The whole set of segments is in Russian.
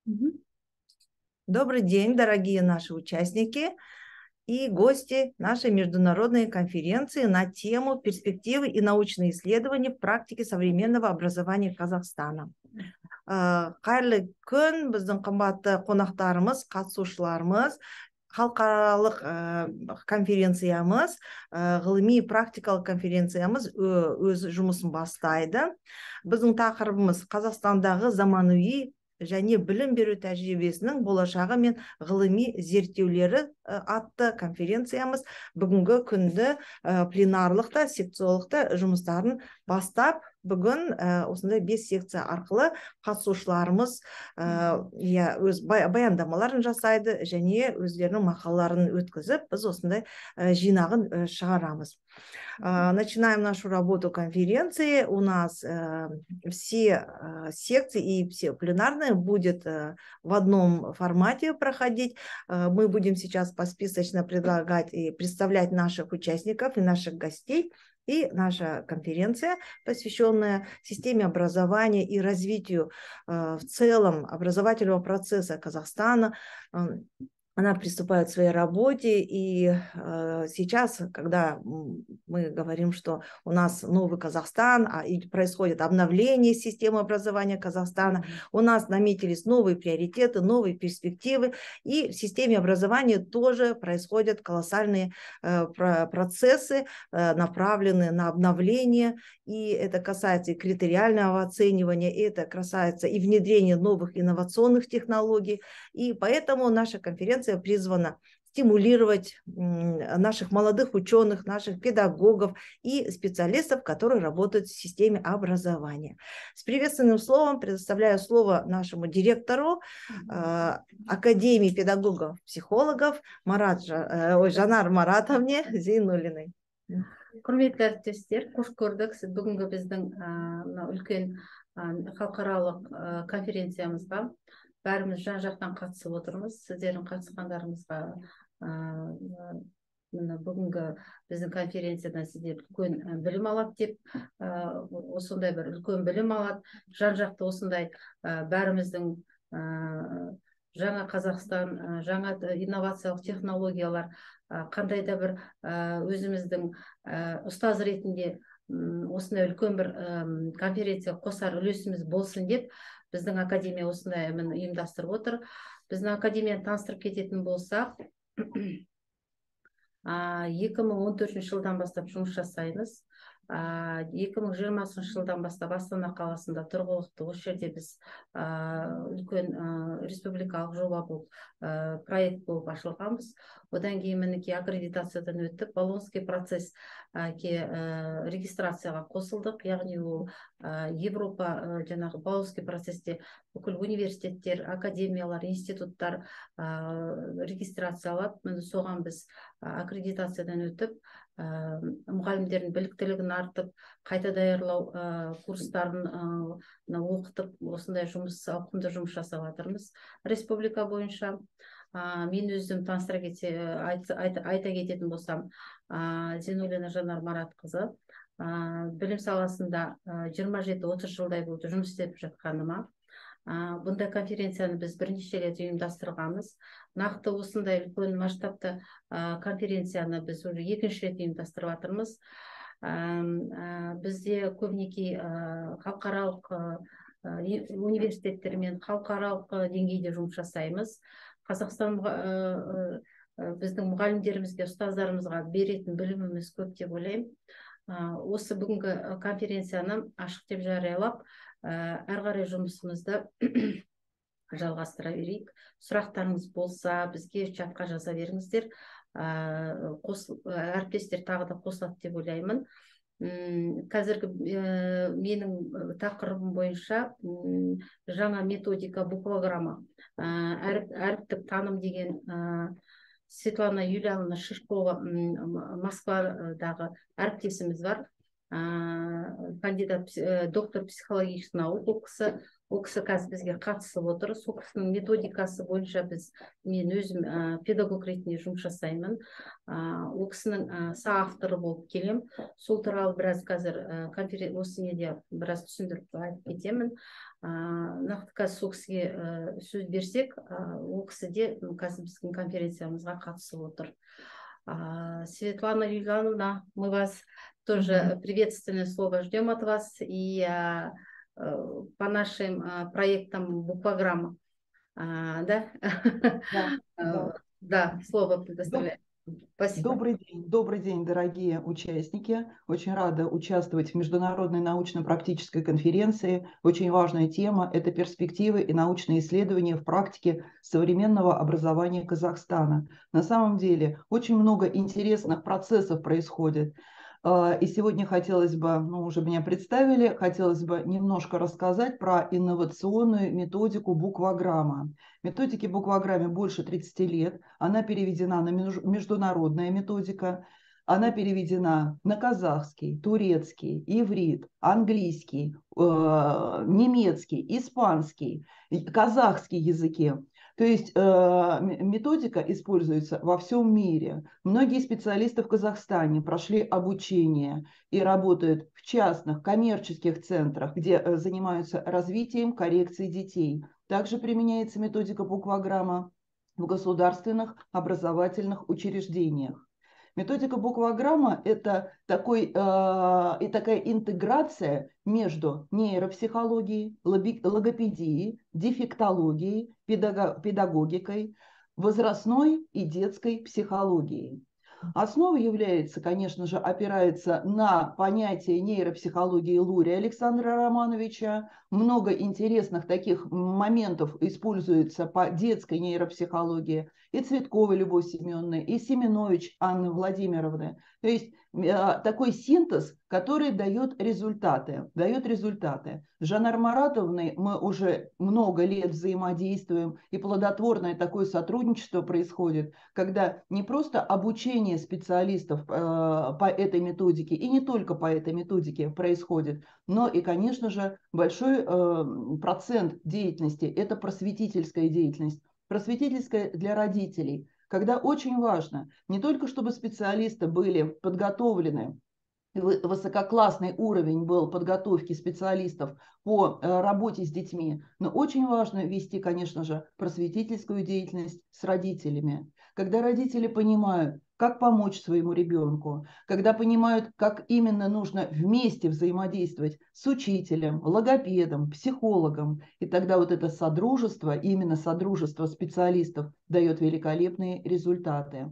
Мгм. Добрый день, дорогие наши участники и гости нашей международной конференции на тему «Перспективы и научные исследования в практике современного образования Казахстана». Қайырлы күн, біздің қымбатты қонақтарымыз, қатысушыларымыз, халықаралық конференциямыз, ғылыми практикалық конференциямыз өз жұмысын бастайды. Біздің тақырыбымыз Қазақстандағы заманауи және білім беру тәжірибесінің болашағы мен ғылыми зерттеулері атты конференциямыз бүгінгі күнді пленарлықта, секциялықта жұмыстарын бастап, бүгін осындай 5 секция арқылы қатысушыларымыз өз баяндамаларын жасайды және өздерінің мақалаларын өткізіп, біз осындай жинағын шығарамыз. Начинаем нашу работу конференции. У нас все секции и все пленарные будет в одном формате проходить. Мы будем сейчас посписочно предлагать и представлять наших участников и наших гостей. И наша конференция, посвященная системе образования и развитию в целом образовательного процесса Казахстана, она приступает к своей работе, и сейчас, когда мы говорим, что у нас новый Казахстан, и происходит обновление системы образования Казахстана, у нас наметились новые приоритеты, новые перспективы, и в системе образования тоже происходят колоссальные процессы, направленные на обновление, и это касается и критериального оценивания, и это касается и внедрения новых инновационных технологий, и поэтому наша конференция призвана стимулировать наших молодых ученых, наших педагогов и специалистов, которые работают в системе образования. С приветственным словом предоставляю слово нашему директору Академии педагогов, психологов Жанар Маратовне Зейнуллиной. Құрметті әріптестер, қош көрдік. Сіз бүгінгі біздің үлкен халықаралық конференциямызға бәріміз жан-жақтан қатысып отырмыз. Сіздердің қатысқандарыңызға бүгінгі біздің конференциядан сіздер үлкен білім алады деп, осындай бір үлкен білім алады. Жан-жақты осындай бәріміздің жаңа Қазақстан, жаңа инновациялық технологиялар, қандай да бір өзіміздің ұстаз ретінде осындай үлкен бір конференция қосар үлесіміз болсын деп біздің академия осындай ұйымдастырып отыр. Біздің академияны таныстырып кететін болсақ, 2014 жылдан бастап жұмыс жасаймыз. 2020 жылдан бастап Астана қаласында тұрғылықты осы жерде біз үлкен республикалық жоба болып, проект болып ашылғанбыз. Одан кейін мінекей аккредитациядан өтіп, Болонский процесске регистрацияға қосылдық. Яғни ол Европа жаңағы Болонский процессте бүкіл университеттер, академиялар, институттар регистрация алады. Соған біз аккредитациядан өтіп, мұғалімдердің біліктілігін артып, қайта даярлау курстарын оқытып, осындай ауқымды жұмыс жасап жатырмыз. Республика бойынша мен өзім айта кететін болсам, Зейнуллина Жанар Маратқызы білім саласында 27-30 жылдай болды жұмыс істеп жатқаныма. Бұндай конференцияны біз бірнеше рет ұйымдастырғанбыз. Нақты осындай үлкен масштабты конференцияны біз уже екінші рет ұйымдастырып жатырмыз. Бізде көбінесе халықаралық университеттермен халықаралық деңгейде жұмыс жасаймыз. Қазақстан біздің мұғалімдерімізге, ұстаздарымызға беретін біліміміз көп деп ойлаймын. Осы бүгінгі конференцияны ашық деп жариялап, әрі қарай жұмысымызды жалғастыра берейік. Сұрақтарыңыз болса, бізге чатқа жаза беріңіздер. Әріптестер тағы да қосылады деп ойлаймын. Қазіргі менің тақырыбым бойынша жаңа методика, буквограмма, әріптік таным деген Светлана Юлиановна Шишкова Москвадағы әріптесіміз бар. Кандидат, доктор психологических наук оқысы. ол кісі қазір бізге қатысып отыр. Сол кісінің методикасы бойынша мен өзім педагог ретінде жұмыс жасаймын. Ол кісінің соавторы болып келем. Сол туралы біраз қазір осы неде біраз түсіндіріп айтып кетемін. Нақты қазір сол кісіге сөз берсек, ол кісі де қазір біздің конференциямызға қатысып отыр. Светлана Юлиановна, мы вас тоже приветственное слово ждем от вас и по нашим проектам буквограмма. Да? Да, слово предоставляю. Спасибо. Добрый день, дорогие участники. Очень рада участвовать в международной научно-практической конференции. Очень важная тема – это перспективы и научные исследования в практике современного образования Казахстана. На самом деле очень много интересных процессов происходит. И сегодня хотелось бы, уже меня представили, хотелось бы немножко рассказать про инновационную методику буквограмма. Методике буквограмме больше 30 лет. Она переведена на международная методика. Она переведена на казахский, турецкий, иврит, английский, немецкий, испанский, казахский языки. То есть методика используется во всем мире. Многие специалисты в Казахстане прошли обучение и работают в частных коммерческих центрах, где занимаются развитием коррекции детей. Также применяется методика буквограмма в государственных образовательных учреждениях. Методика буквограмма – это такая интеграция между нейропсихологией, логопедией, дефектологией, педагогикой, возрастной и детской психологией. Основа является, конечно же, опирается на понятие нейропсихологии Лури Александра Романовича. Много интересных таких моментов используется по детской нейропсихологии и Цветковой Любовь Семеновны, и Семенович Анны Владимировны. То есть такой синтез, который дает результаты. С Жанар Маратовной мы уже много лет взаимодействуем, и плодотворное такое сотрудничество происходит, когда не просто обучение специалистов по этой методике, и не только по этой методике происходит, но и, конечно же, большой процент деятельности – это просветительская деятельность. Просветительская для родителей, когда очень важно не только чтобы специалисты были подготовлены, высококлассный уровень был подготовки специалистов по работе с детьми, но очень важно вести, конечно же, просветительскую деятельность с родителями. Когда родители понимают, как помочь своему ребенку, когда понимают, как именно нужно вместе взаимодействовать с учителем, логопедом, психологом, и тогда вот это содружество, именно содружество специалистов дает великолепные результаты.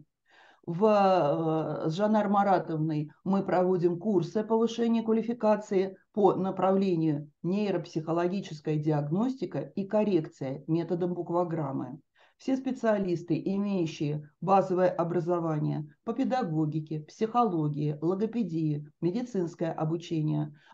С Жанар Маратовной мы проводим курсы повышения квалификации по направлению нейропсихологическая диагностика и коррекция методом буквограммы. Все специалисты, имеющие базовое образование по педагогике, психологии, логопедии, медицинское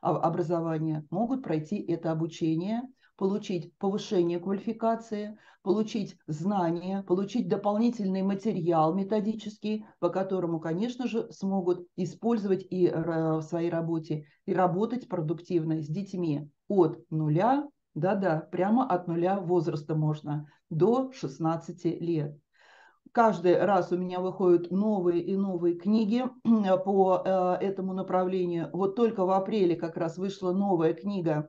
образование, могут пройти это обучение, получить повышение квалификации, получить знания, получить дополнительный материал методический, по которому, конечно же, смогут использовать и в своей работе и работать продуктивно с детьми от нуля, прямо от нуля возраста можно, до 16 лет. Каждый раз у меня выходят новые и новые книги по этому направлению. Вот только в апреле как раз вышла новая книга,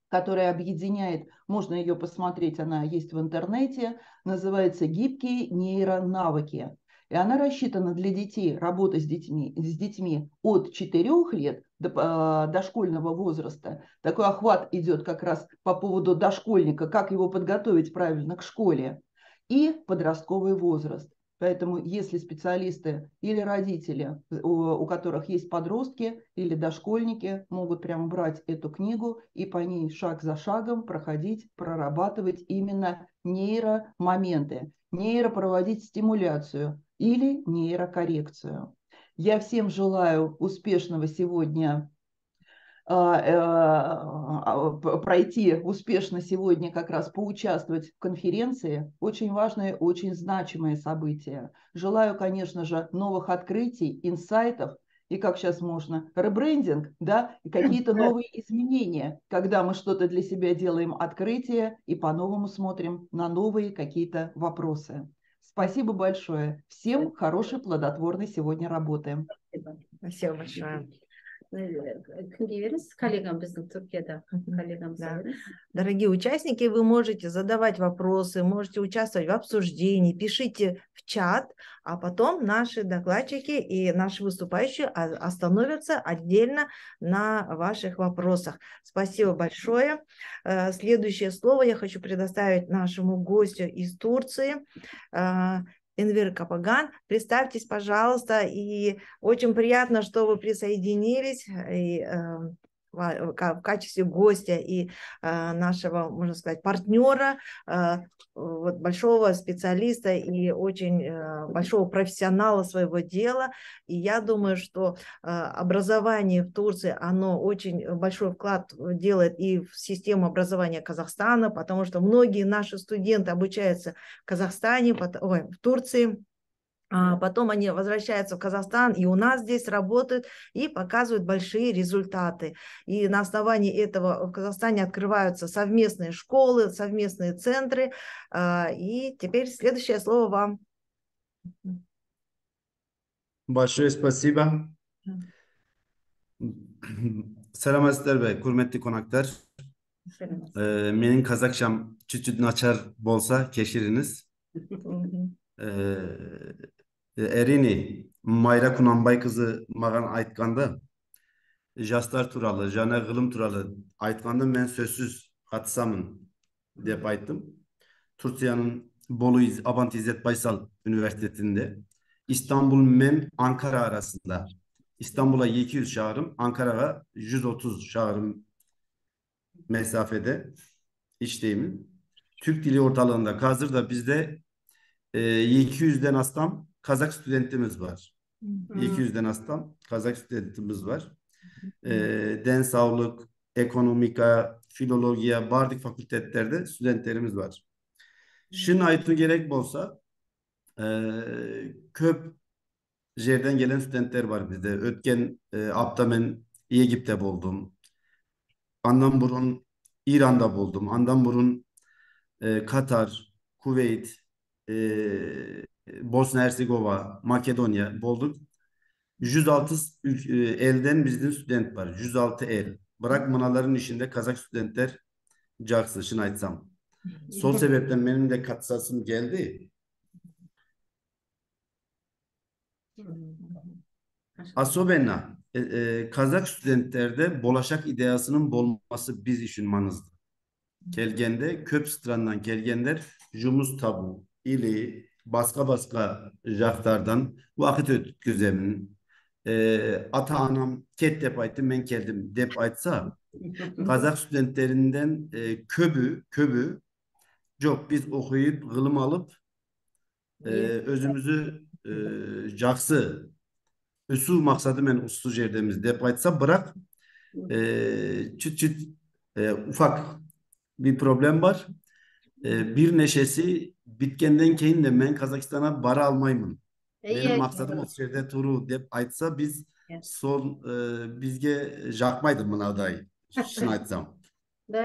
которая объединяет, можно ее посмотреть, она есть в интернете, называется «Гибкие нейронавыки». И она рассчитана для детей, работа с детьми от 4 лет до дошкольного возраста. Такой охват идет как раз по поводу дошкольника, как его подготовить правильно к школе, и подростковый возраст. Поэтому если специалисты или родители, у которых есть подростки или дошкольники, могут прямо брать эту книгу и по ней шаг за шагом проходить, прорабатывать именно нейромоменты, проводить стимуляцию или нейрокоррекцию. Я всем желаю успешного сегодня пройти успешно сегодня, как раз поучаствовать в конференции. Очень важное, очень значимое событие. Желаю, конечно же, новых открытий, инсайтов и как сейчас можно, ребрендинг, да, и какие-то новые изменения, когда мы что-то для себя делаем, открытие, и по-новому смотрим на новые какие-то вопросы. Спасибо большое. Всем хорошей, плодотворной сегодня работы. Спасибо большое. Кімге бересіз? Коллегам, біздің Түркияда коллегамызға Да. бересіз. Дорогие участники, вы можете задавать вопросы, можете участвовать в обсуждении, пишите в чат, а потом наши докладчики и наши выступающие остановятся отдельно на ваших вопросах. Спасибо большое. Следующее слово я хочу предоставить нашему гостю из Турции, Энвер Капаган. Представьтесь, пожалуйста, и очень приятно, что вы присоединились и, в качестве гостя и нашего, можно сказать, партнера, вот, большого специалиста и очень большого профессионала своего дела. И я думаю, что образование в Турции, оно очень большой вклад делает и в систему образования Казахстана, потому что многие наши студенты обучаются в Казахстане, в Турции. Потом они возвращаются в Казахстан, и у нас здесь работают и показывают большие результаты. И на основании этого в Казахстане открываются совместные школы, совместные центры. И теперь следующее слово вам. Большое спасибо. Selamünaleyküm bey, hürmetli konaklar. Menin Kazakçam çüçüt naçar bolsa keşiriniz. Erini Mayra Kunanbay kızı mağan aytkanda Jastar turalı, Jana Gılım turalı aytkanda men sözsüz katsamın dep ayttım. Türkiye'nin Bolu Abant İzzet Baysal Üniversitesi'nde İstanbul Mem Ankara arasında İstanbul'a 200 çağrım, Ankara'ya 130 çağrım mesafede işteyim. Türk Dili Ortalığında hazırda bizde 200'den aslan Kazak studentimiz var. 200'den aslan Kazak studentimiz var. Den sağlık, ekonomika, filologiya, bardik fakültetlerde studentlerimiz var. Şimdi aytı gerek bolsa köp yerden gelen studentler var bizde. Ötken aptamen Egip'te buldum. Andan burun İran'da buldum. Andan burun Katar, Kuveyt, Bosna Hersekova, Makedonya bulduk. 106 elden bizden student var. 106 el. Bırak mınaların işinde Kazak studentler caksı, şunu aytsam. Sol sebepten benim de katsasım geldi. Asobena Kazak studentlerde bolaşak ideyasının bolması biz için manızdı. Kelgende köp strandan kelgenler jumuz tabu ili başka jaktardan vakit ötküzemin ata anam ket dep aytım ben keldim dep aytsa Kazak studentlerinden köbü çok biz okuyup gılım alıp özümüzü jaksı usul maksadı men uslu jerdemiz dep aytsa bırak çıt ufak bir problem var. Bir neşesi bitkenden keyin de men Kazakistan'a bara almayımın. Benim maksadım o yerde turu dep aytsa biz son bizge jakmaydı mın adayı. Şunu aytsam.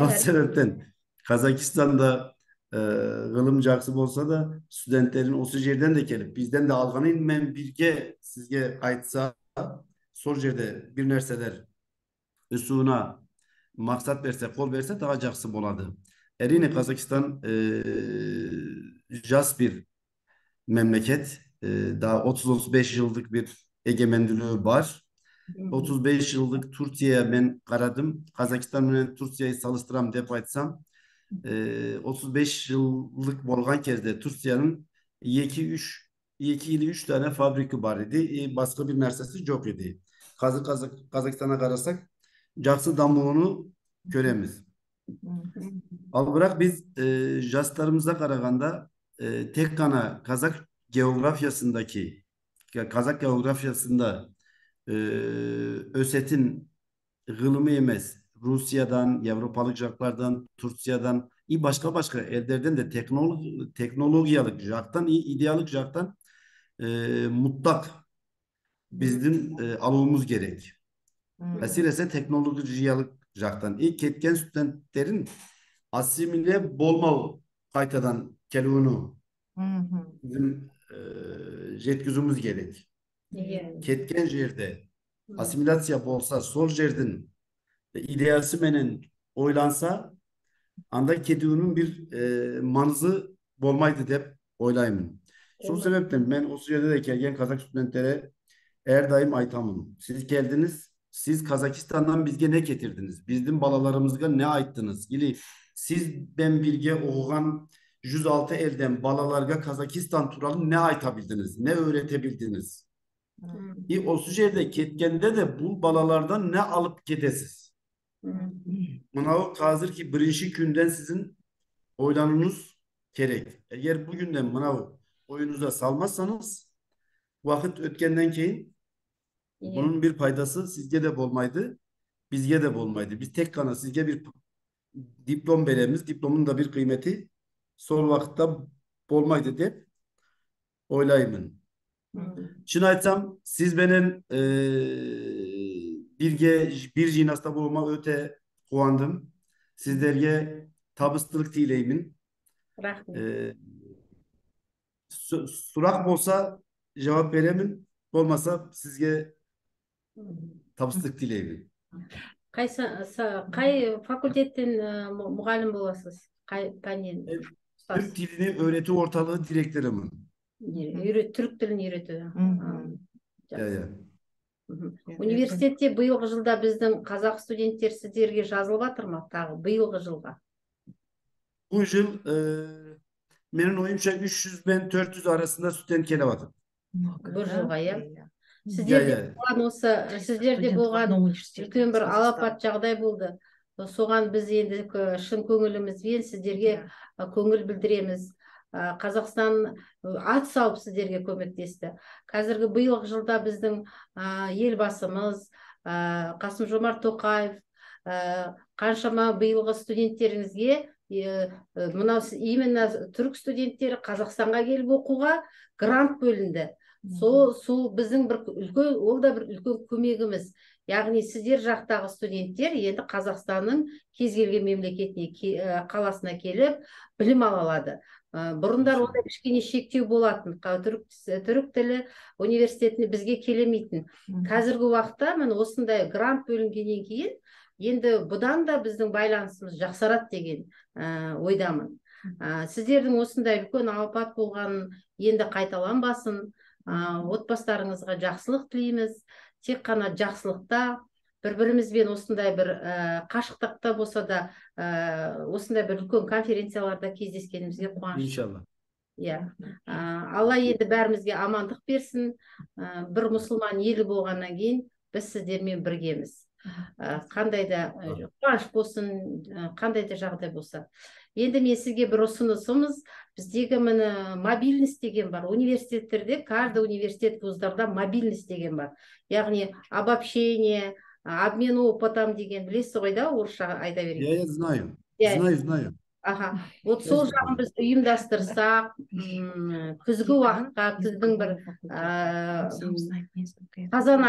O sebepten Kazakistan'da gılım jaksı olsa da studentlerin o yerden de gelip bizden de alganın men birge sizge aytsa sol yerde bir nerseler üsuna maksat verse, kol verse daha jaksı boladı. Erini Kazakistan jas bir memleket. Daha 30-35 yıllık bir egemenliği var. 35 yıllık Türkiye'ye ben karadım. Kazakistan'la Türkiye'yi salıştıram dep aytsam 35 yıllık bolgan kezde Türkiye'nin 2-3 tane fabriki var idi. Başka bir nersesi yok idi. Kazakistan'a karasak jaksı damluğunu göremiz. Al bırak biz jaslarımıza karaganda tek kana Kazak geografyasında ösetin gılımı yemez. Rusya'dan, Avrupalık jaklardan, Türkiye'den başka ellerden de teknolojiyalık jaktan, idealık jaktan mutlak bizim almamız gerek. Әсіресе teknolojik жақтан. Кеткен студенттерін ассимиле болмау қайтадан келуіні bizim жеткізуіміз керек. Кеткен жерде ассимиляция болса, сол жердің идеясы менен ойланса, анда кетуінің bir mаңызы болмайды деп ойлаймын. Сол себептен мен осы жерде de келген Kazak studentlere her daim aytamın. Siz geldiniz, siz Kazakistan'dan bizge ne getirdiniz? Bizim balalarımızga ne ayttınız? İli siz ben birge okugan 106 elden balalarga Kazakistan turalı ne aytabildiniz? Ne öğretebildiniz? O sujede ketkende de bu balalardan ne alıp gidesiz? Manav hazır ki birinci günden sizin oylanınız gerek. Eğer bugünden manav oyunuza salmazsanız vakit ötkenden keyin bunun bir paydası sizge de bolmaydı, bizge de bolmaydı. Biz tek kana sizge bir diplom veremiz, diplomun da bir kıymeti sol vakitte bolmaydı dep oylayımın. Şimdi aytsam, siz benim bir jinasta bulma öte kuandım. Sizlerge tabıstılık dileymin. Surak olsa cevap veremin, olmasa sizge tabıstılık dileymin. Қай факультеттен мұғалім боласыз? Қай пәннен? Türk dilini öğreti ortalığı direktörümün. Түрік тілін үйрету. Ya. Университетте биылғы жылда біздің қазақ студенттер сіздерге жазылып жатыр ма? Тағы биылғы жылға. Bu yıl benim oyumca 300 ben 400 arasında student gelevatır. Bir жылға, иә? Сіздерде болған үлкен бір алапат жағдай болды. Соған біз енді шын көңілімізбен сіздерге көңіл білдіреміз. Қазақстан ат салып сіздерге көмектесті. Қазіргі биылғы жылда біздің елбасымыз Қасым-Жомарт Тоқаев қаншама биылғы студенттеріңізге мынау именно түрік студенттері Қазақстанға келіп оқуға грант бөлінді. Сол біздің бір үлкен, ол да бір үлкен көмегіміз. Яғни сіздер жақтағы студенттер енді Қазақстанның кез келген мемлекетіне, қаласына келіп білім ала алады. Бұрындар онда кішкене шектеу болатын. Түрік тілі университетіне бізге келемейтін. Қазіргі уақытта мен осындай грант бөлінгеннен кейін енді бұдан да біздің байланысымыз жақсарады деген ойдамын. Сіздердің осындай үлкен апат болғанын енді қайталанбасын. Отбасыларыңызға жақсылық тілейміз. Тек қана жақсылықта, бір-бірімізбен осындай бір қашықтықта болса да, осындай бір үлкен конференцияларда кездескенімізге қуаныштымын. İnşallah. Алла енді бәрімізге амандық берсін. Бір мұсылман елі болғаннан кейін біз сіздермен біргеміз. Қандай да қуаныш болсын, қандай да жағдай болса. Енді мен сізге бір ұсынысымыз, біздегі міне мобильность деген бар. Университеттерде, каждый университет вуздарда мобильность деген бар. Яғни обобщение, обмен опытом деген білесіз ғой да, орысша айта берейін. Я знаю. Знаю. Ага. Вот сол жағын біз ұйымдастырсақ, күзгі уақытқа, күздің бір қазан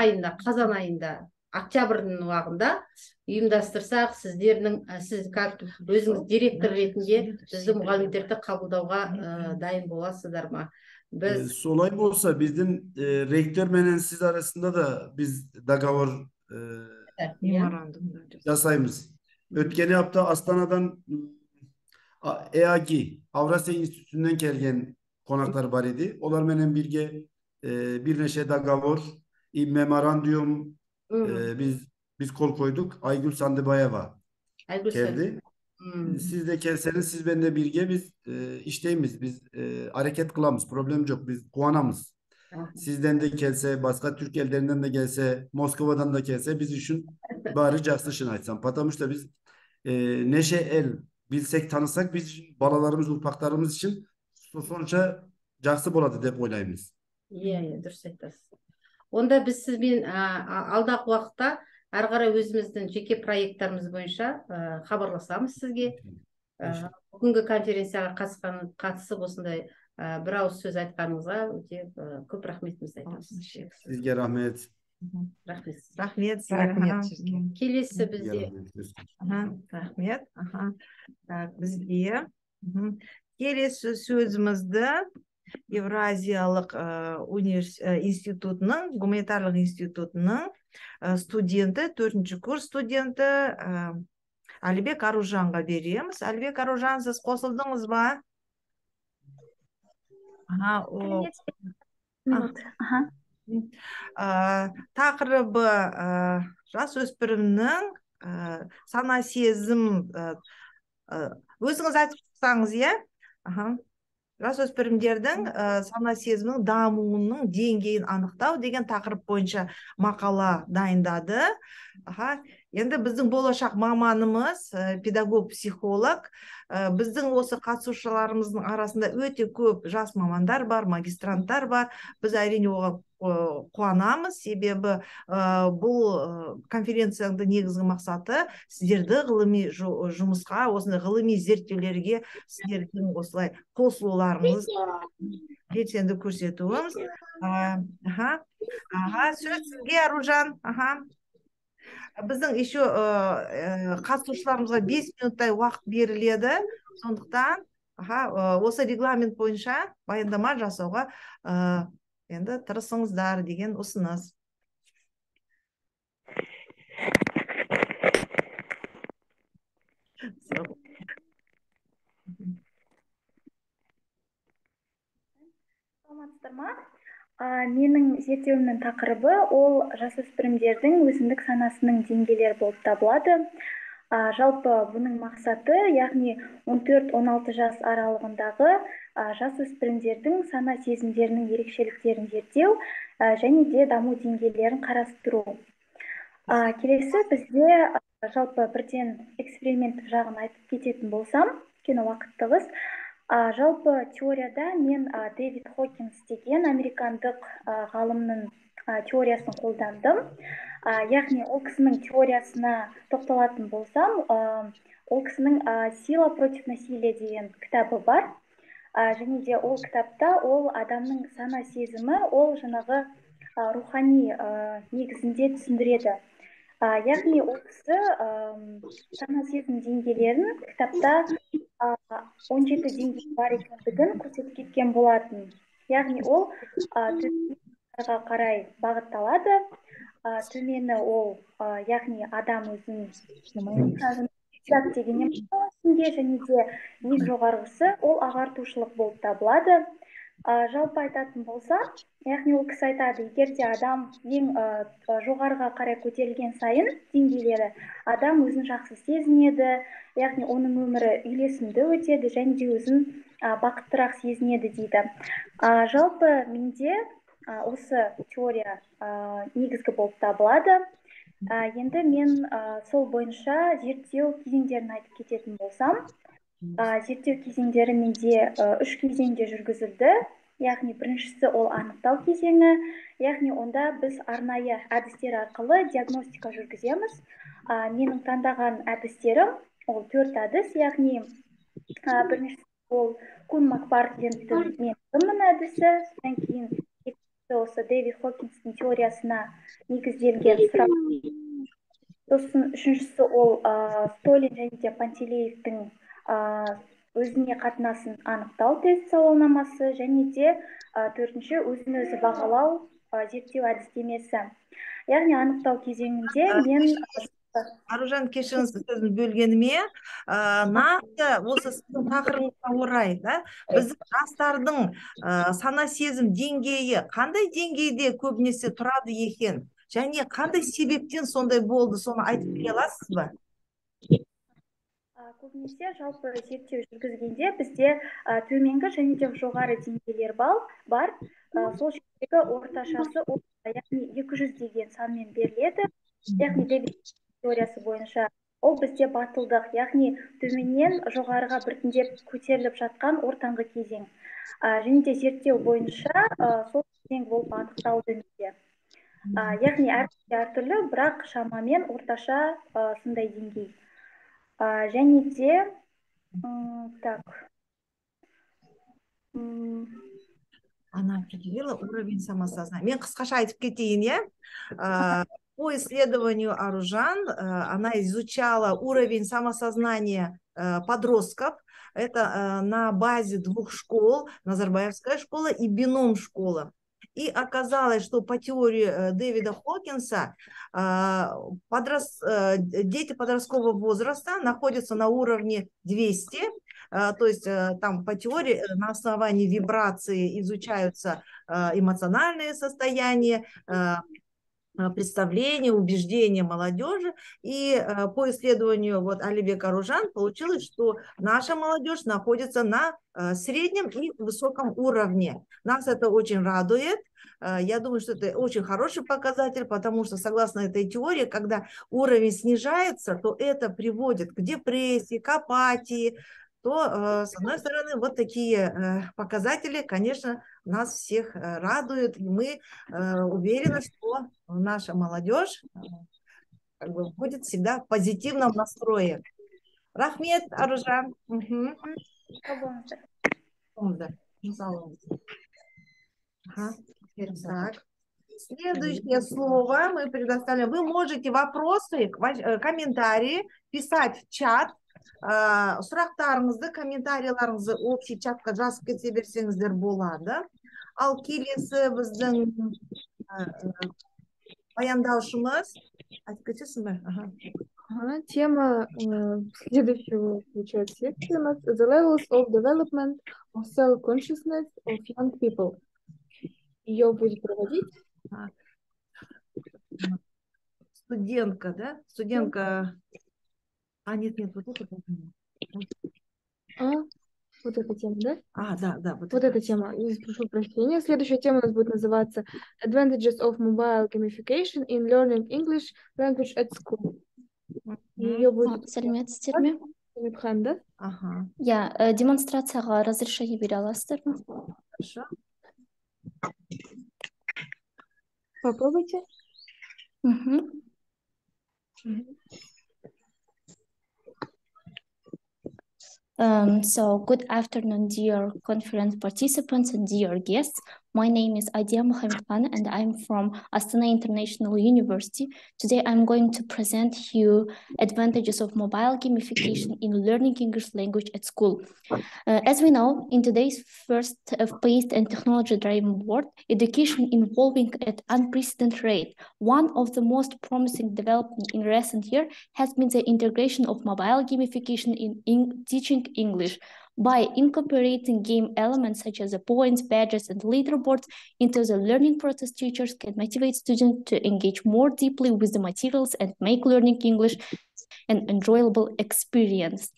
айында, октябрьдің уағында ұйымдастырсақ, сіз өзіңіз директор ретінде біздің мұғалімдерді қабылдауға дайын боласыздар ма? Solay olsa bizim rektör menен siz arasında da biz dogovor жасаймыз. Ötkeni hafta Astana'dan EAG, Avrasya Enstitüsü'nden gelgen konaklar var idi. Onlar menen birge bir neşe dogovor, memorandum biz kol koyduk. Aygül Sandıbayeva geldi. Siz de gelseniz siz benimle birge biz işteyimiz. Biz hareket kılamız. Problem yok. Biz kuanamız. Sizden de gelse, başka Türk ellerinden de gelse, Moskova'dan da gelse biz için bari caksışın açsam. Patamışta biz neşe el bilsek tanısak biz balalarımız, ufaklarımız için sonuçta caksı boladı dep oylayımız. Иә, дұрыс айтасыз. Онда біз сізбен алдағы уақытта ары қарай өзіміздің жеке проекттарымыз бойынша хабарласамыз сізге. Бүгінгі конференцияға қатысып осындай бір ауыз сөз айтқаныңызға өте көп рахметімізді айтамыз. Sizge rahmet. Рахмет. Рахмет. Рахмет сізге. Келесі Sizge бізде rahmet. Рахмет. Так, бізге келесі сөзімізді Евразиялық институтының, гуманитарлық институтының студенті, 4-ші курс студенті Әлібек Аружанға береміз. Әлібек Аружан, сіз қосылдыңыз ба? Тақырыбы жасөспірімнің сана сезім, өзіңіз айтып тұрсаңыз, иә? Жасөспірімдердің сана сезімнің дамуының деңгейін анықтау деген тақырып бойынша мақала дайындады. Енді біздің болашақ маманымыз педагог, психолог. Біздің осы қатысушыларымыздың арасында өте көп жас мамандар бар, магистранттар бар. Біз әрине оған қуанамыз, себебі бұл конференцияның негізгі мақсаты сіздерді ғылыми жұмысқа, осындай ғылыми зерттеулерге сіздердің осылай қосылуларыңыз белсенді көрсетуіміз. Сөз сізге, Аружан. Біздің еще қатысушыларымызға 5 минуттай уақыт беріледі. Сондықтан осы регламент бойынша баяндама жасауға енді тырысыңыздар деген ұсыныс. Саламатсыздар ма? Менің зерттеуімнің тақырыбы ол жасөспірімдердің өзіндік санасының деңгейлері болып табылады. Жалпы бұның мақсаты, яғни 14-16 жас аралығындағы жасөспірімдердің сана сезімдерінің ерекшеліктерін зерттеу және де даму деңгейлерін қарастыру. Келесі бізде жалпы бірден эксперименттік жағын айтып кететін болсам, өйткені уақыт тығыз. Жалпы теорияда мен Дэвид Хокинс деген американдық ғалымның теориясын қолдандым. Яғни ол кісінің теориясына тоқталатын болсам, ол кісінің «Сила против насилия» деген кітабы бар. Және де ол кітапта ол адамның сана сезімі, ол жаңағы рухани негізінде түсіндіреді. Яғни ол кісі сана сезім деңгейлерін кітапта 17 деңгей бар екендігін көрсетіп кеткен болатын. Яғни ол төменге қарай бағытталады. Төмені ол, яғни адам өзін дегеннен және де ең жоғарғысы ол ағартушылық болып табылады. Жалпы айтатын болса, яғни ол кісі айтады, егер де адам ең жоғарыға қарай көтерілген сайын деңгейлері, адам өзін жақсы сезінеді, яғни оның өмірі үйлесімді өтеді және де өзін бақыттырақ сезінеді дейді. Жалпы менде осы теория негізгі болып табылады. Енді мен сол бойынша зерттеу кезеңдерін айтып кететін болсам, зерттеу кезеңдері менде 3 кезеңде жүргізілді. Яғни біріншісі ол анықтау кезеңі, яғни онда біз арнайы әдістер арқылы диагностика жүргіземіз. Менің таңдаған әдістерім ол 4 әдіс, яғни біріншісі ол Кун Макпартлендтің «Мен кіммін» әдісі, содан кейін осы Дэвид Хокинстің теориясына негізделген сұрақ. Сосын үшіншісі ол Столин және де Пантелеевтің өзіне қатынасын анықтау тест сауалнамасы және де төртінші өзін өзі бағалау зерттеу әдістемесі. Яғни анықтау кезеңінде мен Аружан, кешіріңіз сөзін бөлгеніме, нақты осы сіздің тақырыбыңызға орай, біздің жастардың сана сезім деңгейі қандай деңгейде көбінесе тұрады екен, және қандай себептен сондай болды, соны айтып бере аласыз ба? Көбінесе жалпы зерттеу жүргізгенде бізде төменгі және де жоғары деңгейлер бар. Сол жердегі орташасы, яғни 200 деген санмен беріледі. Яғни Дэвид теориясы бойынша ол бізде батылдық, яғни төменнен жоғарыға біртіндеп көтеріліп жатқан ортаңғы кезең. Және де зерттеу бойынша сол кезең болып анықталды менде. Яғни әртүрлі, бірақ шамамен орташа сондай деңгей. Және де Она определила уровень самосознания. Мен қысқаша айтып кетейін, иә? По исследованию Аружан, она изучала уровень самосознания подростков. Это на базе 2 школ, Назарбаевская школа и Бином школа. И оказалось, что по теории Дэвида Хокинса дети подросткового возраста находятся на уровне 200, то есть там по теории на основании вибрации изучаются эмоциональные состояния, представления, убеждения молодежи. И по исследованию Алибек Аружан получилось, что наша молодежь находится на среднем и высоком уровне. Нас это очень радует. Я думаю, что это очень хороший показатель, потому что, согласно этой теории, когда уровень снижается, то это приводит к депрессии, к апатии. То, с одной стороны, вот такие показатели, конечно, нас всех радуют, и мы уверены, что наша молодежь будет всегда в позитивном настрое. Рахмет, Аружан. Так. Следующее слово мы предоставляем. Вы можете вопросы, комментарии писать в чат. Сұрақтарыңызды, комментарийларыңызды общий чатқа жазып кете берсеңіздер болады. Ал келесі біздің баяндаушымыз, айтып кетесің бе? Тема следующего, получается, секции у нас The Levels of Development of Self-Consciousness of Young People. Ее будет проводить студентка, да? Студентка... нет, вот это. Вот эта тема, да? Да. Вот эта тема. Прошу прощения. Следующая тема у нас будет называться Advantages of Mobile Gamification in Learning English Language at School. Ее будет... Сәлеметсіздер ме? Сәлеметхан, да? Иә, демонстрацияға разрешение бере аласыздар ма? Хорошо. Попробуйте. So, good afternoon, dear conference participants and dear guests. My name is Adia Mohamed Khan and I'm from Astana International University. Today I'm going to present you advantages of mobile gamification in learning English language at school. As we know, in today's fast-paced and technology-driven world, education evolving at unprecedented rate. One of the most promising developments in recent years has been the integration of mobile gamification in teaching English. By incorporating game elements such as the points, badges, and leaderboards into the learning process, teachers can motivate students to engage more deeply with the materials and make learning English an enjoyable experience.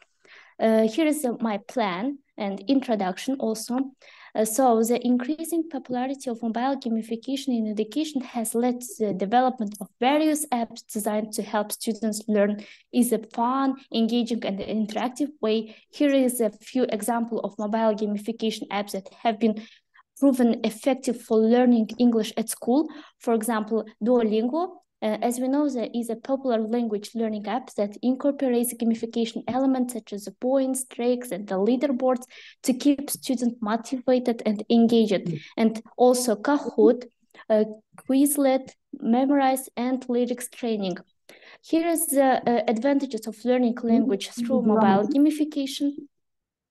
Here is my plan and introduction also. So the increasing popularity of mobile gamification in education has led to the development of various apps designed to help students learn in a fun, engaging, and interactive way. Here is a few examples of mobile gamification apps that have been proven effective for learning English at school. For example, Duolingo. As we know, there is a popular language learning app that incorporates gamification elements such as the points, streaks, and the leaderboards to keep students motivated and engaged. And also Kahoot, Quizlet, Memrise, and lyrics training. Here is the advantages of learning language through mobile gamification.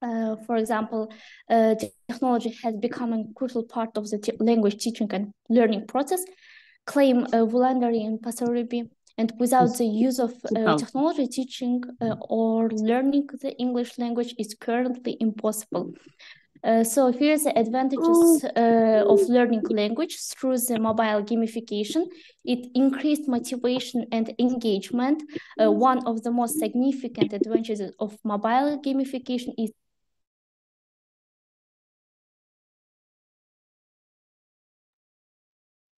For example, technology has become a crucial part of the language teaching and learning process. Claim voluntary and passerby, and without the use of technology, teaching or learning the English language is currently impossible. So here's the advantages of learning language through the mobile gamification. It increased motivation and engagement. One of the most significant advantages of mobile gamification is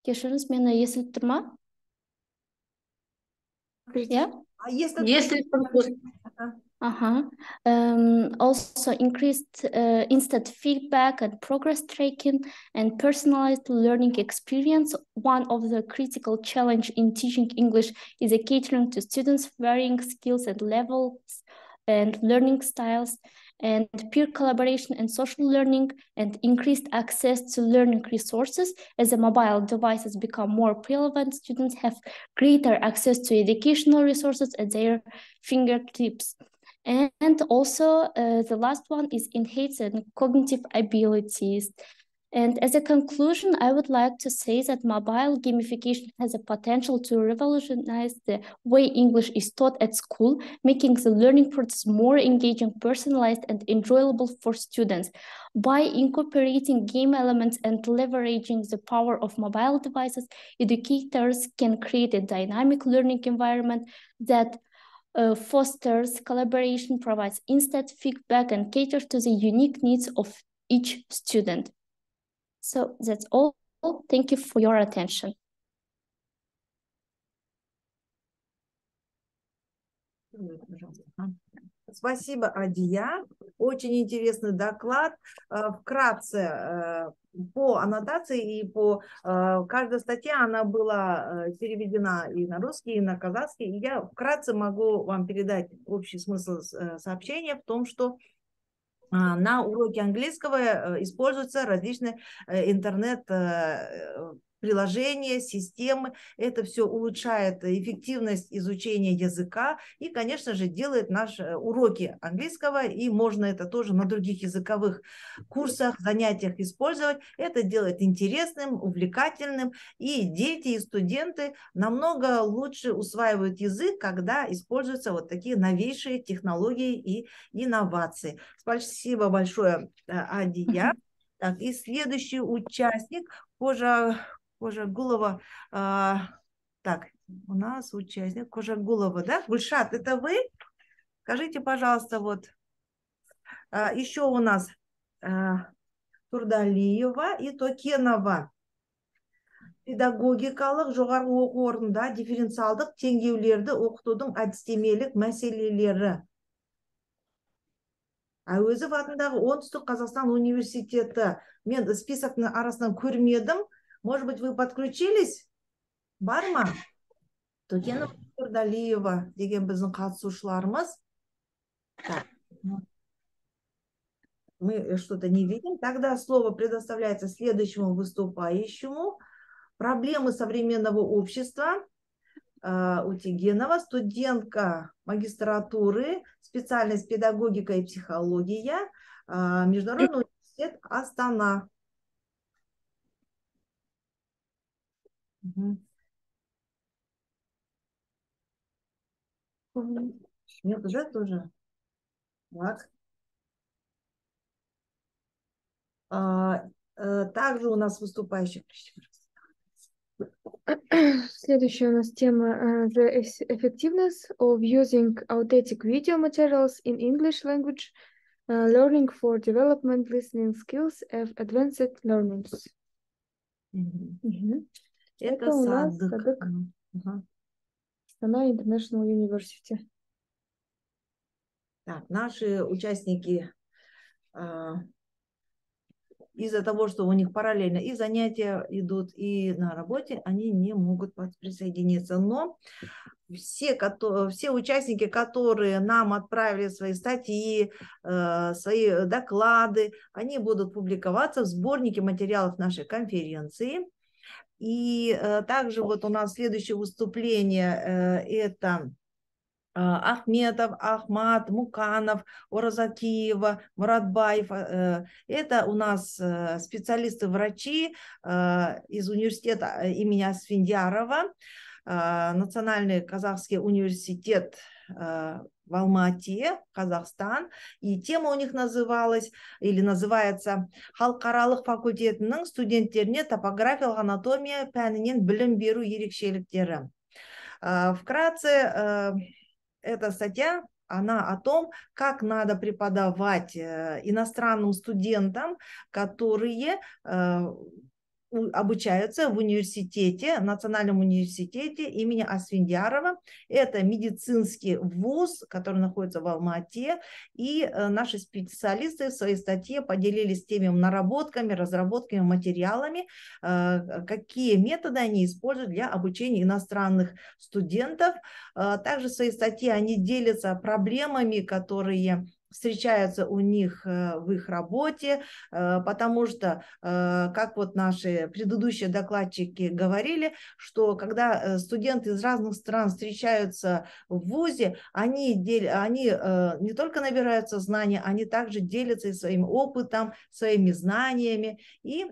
Кешіріңіз, мені естіліп тұр ма? Yeah? Also increased instant feedback and progress tracking and personalized learning experience. One of the critical challenges in teaching English is catering to students' varying skills and levels and learning styles. and peer collaboration and social learning, and increased access to learning resources. As the mobile devices become more prevalent, students have greater access to educational resources at their fingertips. And also, the last one is enhancing cognitive abilities. And as a conclusion, I would like to say that mobile gamification has a potential to revolutionize the way English is taught at school, making the learning process more engaging, personalized, and enjoyable for students. By incorporating game elements and leveraging the power of mobile devices, educators can create a dynamic learning environment that fosters collaboration, provides instant feedback, and caters to the unique needs of each student. So that's all. Thank you for your attention. Спасибо, Адия. Очень интересный доклад. Вкратце по аннотации и по каждой статье она была переведена и на русский, и на казахский. И я вкратце могу вам передать общий смысл сообщения в том, что на уроке английского используются различные интернет-приложения, системы. Это все улучшает эффективность изучения языка и, конечно же, делает наши уроки английского, и можно это тоже на других языковых курсах, занятиях использовать. Это делает интересным, увлекательным, и дети, и студенты намного лучше усваивают язык, когда используются вот такие новейшие технологии и инновации. Спасибо большое, Адия. Так, и следующий участник, Кожагулова. Так, у нас участник Кожагулова, да? Гульшат, это вы? Скажите, пожалуйста, вот. Еще у нас Турдалиева и Токенова. Педагогикалық жоғарғы оқу орнында дифференциалдық теңдеулерді оқытудың әдістемелік мәселелері. Әуезов атындағы Оңтүстік Қазақстан университеті. Мен списоктың арасынан көрмедім. Может быть, вы подключились? Бар ма? Токенова Турдалиева деген біздің қатысушыларымыз. Так. Мы что-то не видим. Тогда слово предоставляется следующему выступающему. Проблемы современного общества. Утигенова, студентка магистратуры, специальность педагогика и психология, Международный университет Астана. Нет, уже тоже. Так. Также у нас выступающих. Следующая у нас тема the effectiveness of using authentic video materials in English language, learning for development, listening skills of advanced learners. Это у нас Садык, Астана International University. Так, наши участники из-за того, что у них параллельно и занятия идут, и на работе, они не могут присоединиться. Но все участники, которые нам отправили свои статьи, свои доклады, они будут публиковаться в сборнике материалов нашей конференции. И также вот у нас следующее выступление это Ахметов, Ахмат, Муканов, Оразакиева, Муратбаев. Это у нас специалисты-врачи из университета имени Асфендиярова, Национальный казахский университет в Алмате, Казахстан. И тема у них называлась или называется «Халықаралық факультетінің студенттеріне топографиялық анатомия пәнінен білім беру ерекшеліктері». Вкратце, эта статья, она о том, как надо преподавать иностранным студентам, которые обучаются в университете, Национальном университете имени Асфендиярова. Это медицинский вуз, который находится в Алмате. И наши специалисты в своей статье поделились теми наработками, разработками, материалами, какие методы они используют для обучения иностранных студентов. Также в своей статье они делятся проблемами, которые встречаются у них в их работе, потому что, как вот наши предыдущие докладчики говорили, что когда студенты из разных стран встречаются в ВУЗе, они не только набираются знаний, они также делятся и своим опытом, своими знаниями. И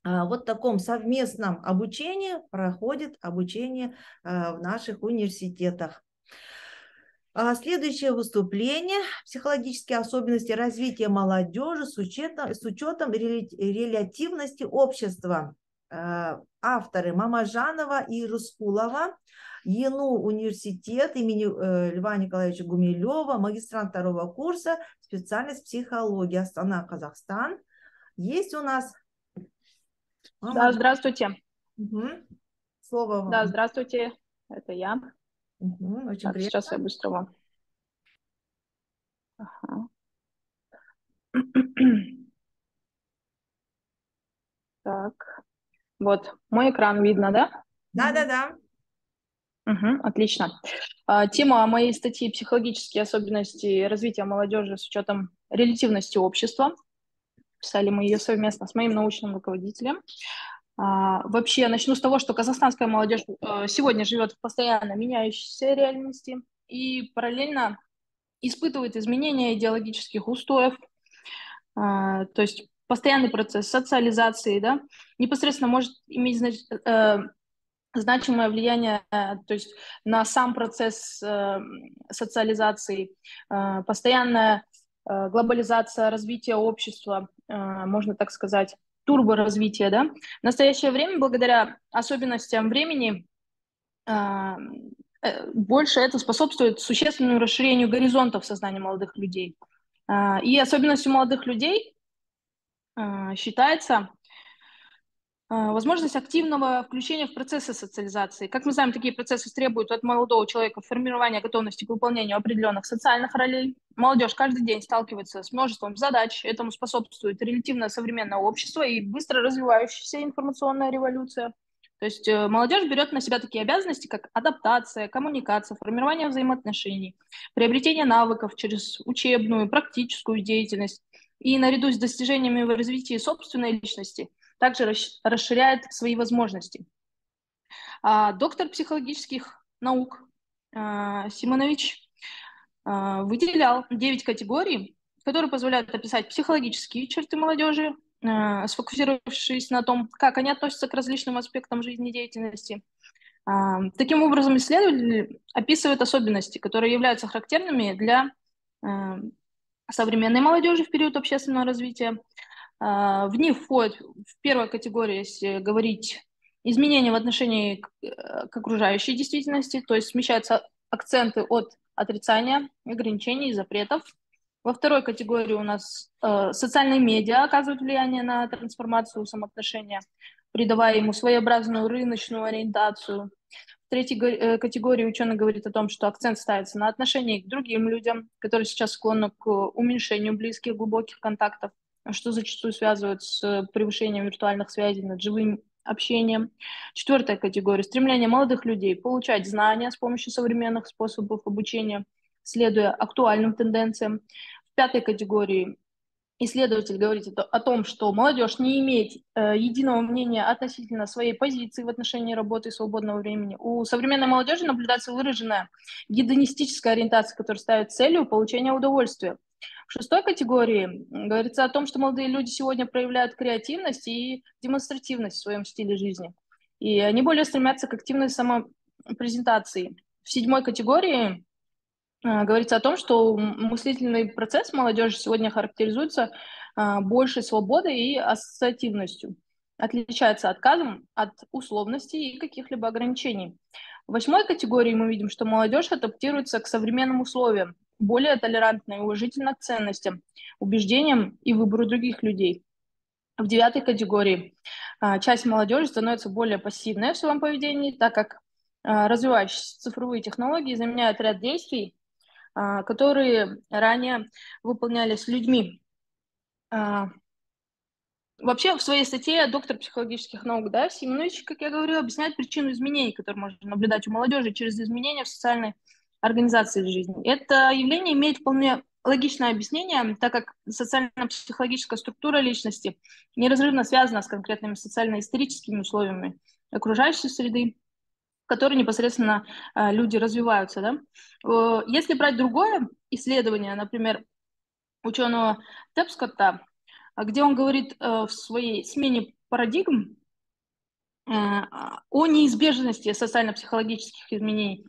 вот в таком совместном обучении проходит обучение в наших университетах. Следующее выступление. Психологические особенности развития молодежи с учетом релятивности общества. Авторы Мамажанова и Рыскулова. ЕНУ университет имени Льва Николаевича Гумилева, магистрант 2-го курса, специальность психология, Астана, Казахстан. Есть у нас... Да, здравствуйте. Угу. Слово вам. Да, здравствуйте. Это я. Очень так, приятно. сейчас я быстро вам. Ага. Так, вот, мой экран видно, да? Да. Угу, отлично. Тема моей статьи «Психологические особенности развития молодежи с учетом релятивности общества». Писали мы ее совместно с моим научным руководителем. Вообще, начну с того, что казахстанская молодежь сегодня живет в постоянно меняющейся реальности и параллельно испытывает изменения идеологических устоев, то есть постоянный процесс социализации, да, непосредственно может иметь значимое влияние, то есть на сам процесс социализации, постоянная глобализация, развитие общества, можно так сказать, турборазвитие, да. В настоящее время, благодаря особенностям времени, больше это способствует существенному расширению горизонтов сознания молодых людей. И особенностью молодых людей считается возможность активного включения в процессы социализации. Как мы знаем, такие процессы требуют от молодого человека формирования готовности к выполнению определенных социальных ролей. Молодежь каждый день сталкивается с множеством задач. Этому способствует релятивно современное общество и быстро развивающаяся информационная революция. То есть молодежь берет на себя такие обязанности, как адаптация, коммуникация, формирование взаимоотношений, приобретение навыков через учебную, практическую деятельность. И наряду с достижениями в развитии собственной личности также расширяет свои возможности. Доктор психологических наук Симонович выделял 9 категорий, которые позволяют описать психологические черты молодежи, сфокусировавшись на том, как они относятся к различным аспектам жизнедеятельности. Таким образом, исследователи описывают особенности, которые являются характерными для современной молодежи в период общественного развития. В них входит в первой категории, если говорить, изменения в отношении к окружающей действительности, то есть смещаются акценты от отрицания, ограничений, запретов. Во второй категории у нас социальные медиа оказывают влияние на трансформацию самоотношения, придавая ему своеобразную рыночную ориентацию. В третьей категории ученый говорит о том, что акцент ставится на отношении к другим людям, которые сейчас склонны к уменьшению близких, глубоких контактов, что зачастую связывают с превышением виртуальных связей над живым общением. Четвертая категория – стремление молодых людей получать знания с помощью современных способов обучения, следуя актуальным тенденциям. В пятой категории исследователь говорит о том, что молодежь не имеет единого мнения относительно своей позиции в отношении работы и свободного времени. У современной молодежи наблюдается выраженная гедонистическая ориентация, которая ставит целью получения удовольствия. В шестой категории говорится о том, что молодые люди сегодня проявляют креативность и демонстративность в своем стиле жизни. И они более стремятся к активной самопрезентации. В седьмой категории говорится о том, что мыслительный процесс молодежи сегодня характеризуется большей свободой и ассоциативностью, отличается отказом от условностей и каких-либо ограничений. В восьмой категории мы видим, что молодежь адаптируется к современным условиям, более толерантна и уважительна к ценностям, убеждениям и выбору других людей. В девятой категории часть молодежи становится более пассивной в своем поведении, так как развивающиеся цифровые технологии заменяют ряд действий, которые ранее выполнялись людьми. Вообще, в своей статье доктор психологических наук Симонович, как я говорю, объясняет причину изменений, которые можно наблюдать у молодежи через изменения в социальной организации жизни. Это явление имеет вполне логичное объяснение, так как социально-психологическая структура личности неразрывно связана с конкретными социально-историческими условиями окружающей среды, в которой непосредственно люди развиваются. Да? Если брать другое исследование, например, ученого Тепскотта, где он говорит в своей смене парадигм о неизбежности социально-психологических изменений,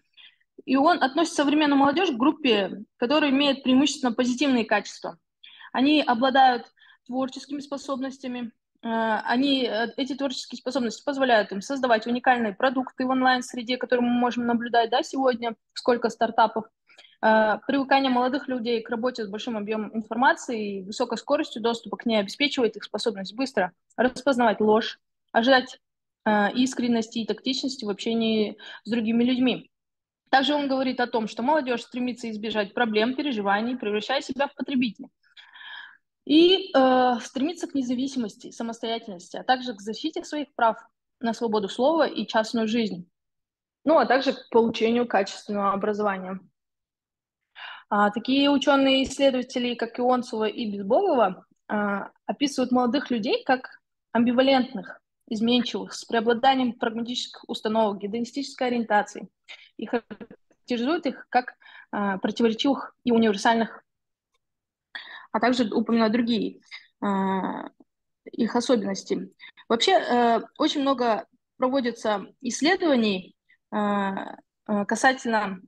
и он относит современную молодежь к группе, которая имеет преимущественно позитивные качества. Они обладают творческими способностями, эти творческие способности позволяют им создавать уникальные продукты в онлайн-среде, которые мы можем наблюдать сегодня, сколько стартапов. Привыкание молодых людей к работе с большим объемом информации и высокой скоростью доступа к ней обеспечивает их способность быстро распознавать ложь, ожидать искренности и тактичности в общении с другими людьми. Также он говорит о том, что молодежь стремится избежать проблем, переживаний, превращая себя в потребителя. И стремится к независимости, самостоятельности, а также к защите своих прав на свободу слова и частную жизнь. Ну, а также к получению качественного образования. Такие ученые-исследователи, как Ионцева и Безбогова, описывают молодых людей как амбивалентных, изменчивых, с преобладанием прагматических установок, гедонистической ориентации. И характеризуют их как противоречивых и универсальных, а также упоминают другие их особенности. Вообще, очень много проводится исследований касательно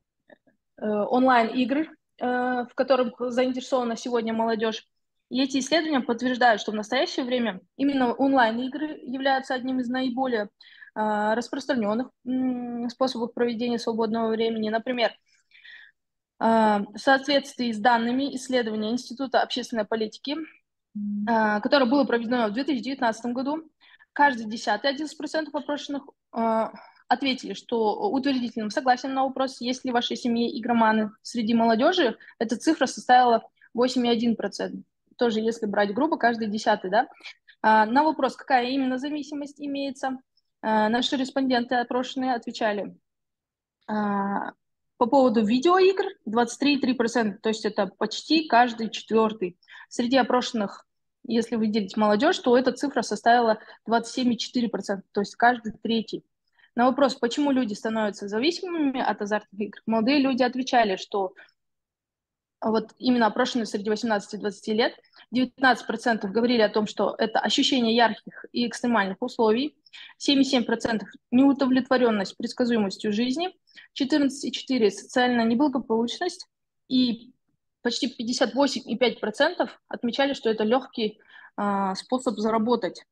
онлайн-игр, в которых заинтересована сегодня молодежь. И эти исследования подтверждают, что в настоящее время именно онлайн-игры являются одним из наиболее распространенных способов проведения свободного времени. Например, в соответствии с данными исследования Института общественной политики, которое было проведено в 2019 году, каждый 11% опрошенных ответили, что утвердительным согласием на вопрос, есть ли в вашей семье игроманы. Среди молодежи эта цифра составила 8,1%. Тоже если брать грубо, каждый 10, да. На вопрос, какая именно зависимость имеется, наши респонденты опрошенные отвечали по поводу видеоигр 23,3%, то есть это почти каждый 4. Среди опрошенных, если выделить молодежь, то эта цифра составила 27,4%, то есть каждый 3. На вопрос, почему люди становятся зависимыми от азартных игр, молодые люди отвечали, что вот именно опрошенные среди 18 и 20 лет, 19% говорили о том, что это ощущение ярких и экстремальных условий, 77% неудовлетворенность предсказуемостью жизни, 14,4% социальная неблагополучность и почти 58,5% отмечали, что это легкий способ заработать.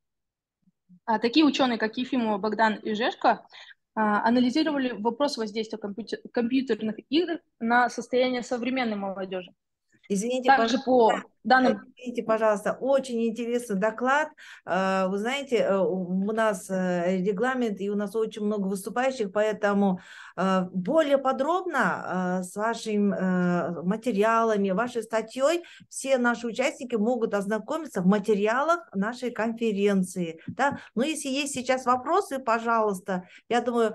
Такие ученые, как Ефимова, Богдан и Жешко, анализировали вопрос воздействия компьютерных игр на состояние современной молодежи. Извините, Также по данным... Извините, пожалуйста, очень интересный доклад. Вы знаете, у нас регламент, и у нас очень много выступающих, поэтому более подробно с вашими материалами, вашей статьей все наши участники могут ознакомиться в материалах нашей конференции. Да? Но если есть сейчас вопросы, пожалуйста, я думаю,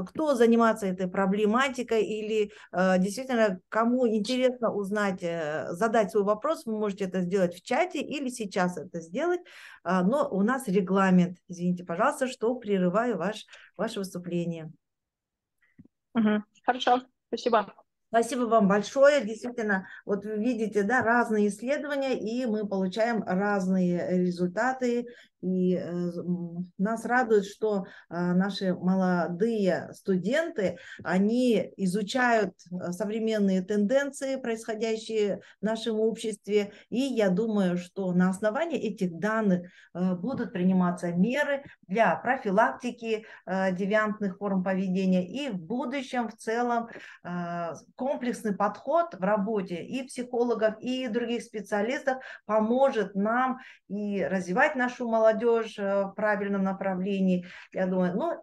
кто занимается этой проблематикой или действительно кому интересно узнать, задать свой вопрос, вы можете это сделать в чате или сейчас это сделать, но у нас регламент. Извините, пожалуйста, что прерываю ваше выступление. Хорошо, спасибо. Спасибо вам большое. Действительно, вот вы видите, да, разные исследования, и мы получаем разные результаты. И нас радует, что наши молодые студенты, они изучают современные тенденции, происходящие в нашем обществе. И я думаю, что на основании этих данных будут приниматься меры для профилактики девиантных форм поведения. И в будущем в целом комплексный подход в работе и психологов, и других специалистов поможет нам и развивать нашу молодежь в правильном направлении. Я думаю,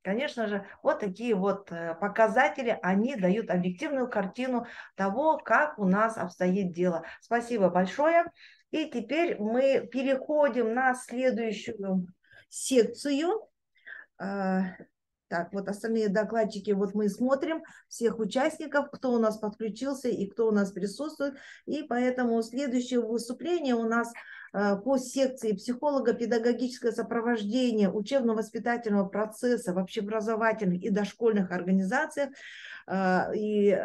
конечно же, вот такие вот показатели, они дают объективную картину того, как у нас обстоит дело. Спасибо большое. И теперь мы переходим на следующую секцию. Так, Так, вот остальные докладчики, вот мы смотрим всех участников, кто у нас подключился и кто у нас присутствует. И поэтому следующее выступление у нас по секции психолого-педагогическое сопровождение учебно-воспитательного процесса в общеобразовательных и дошкольных организациях. И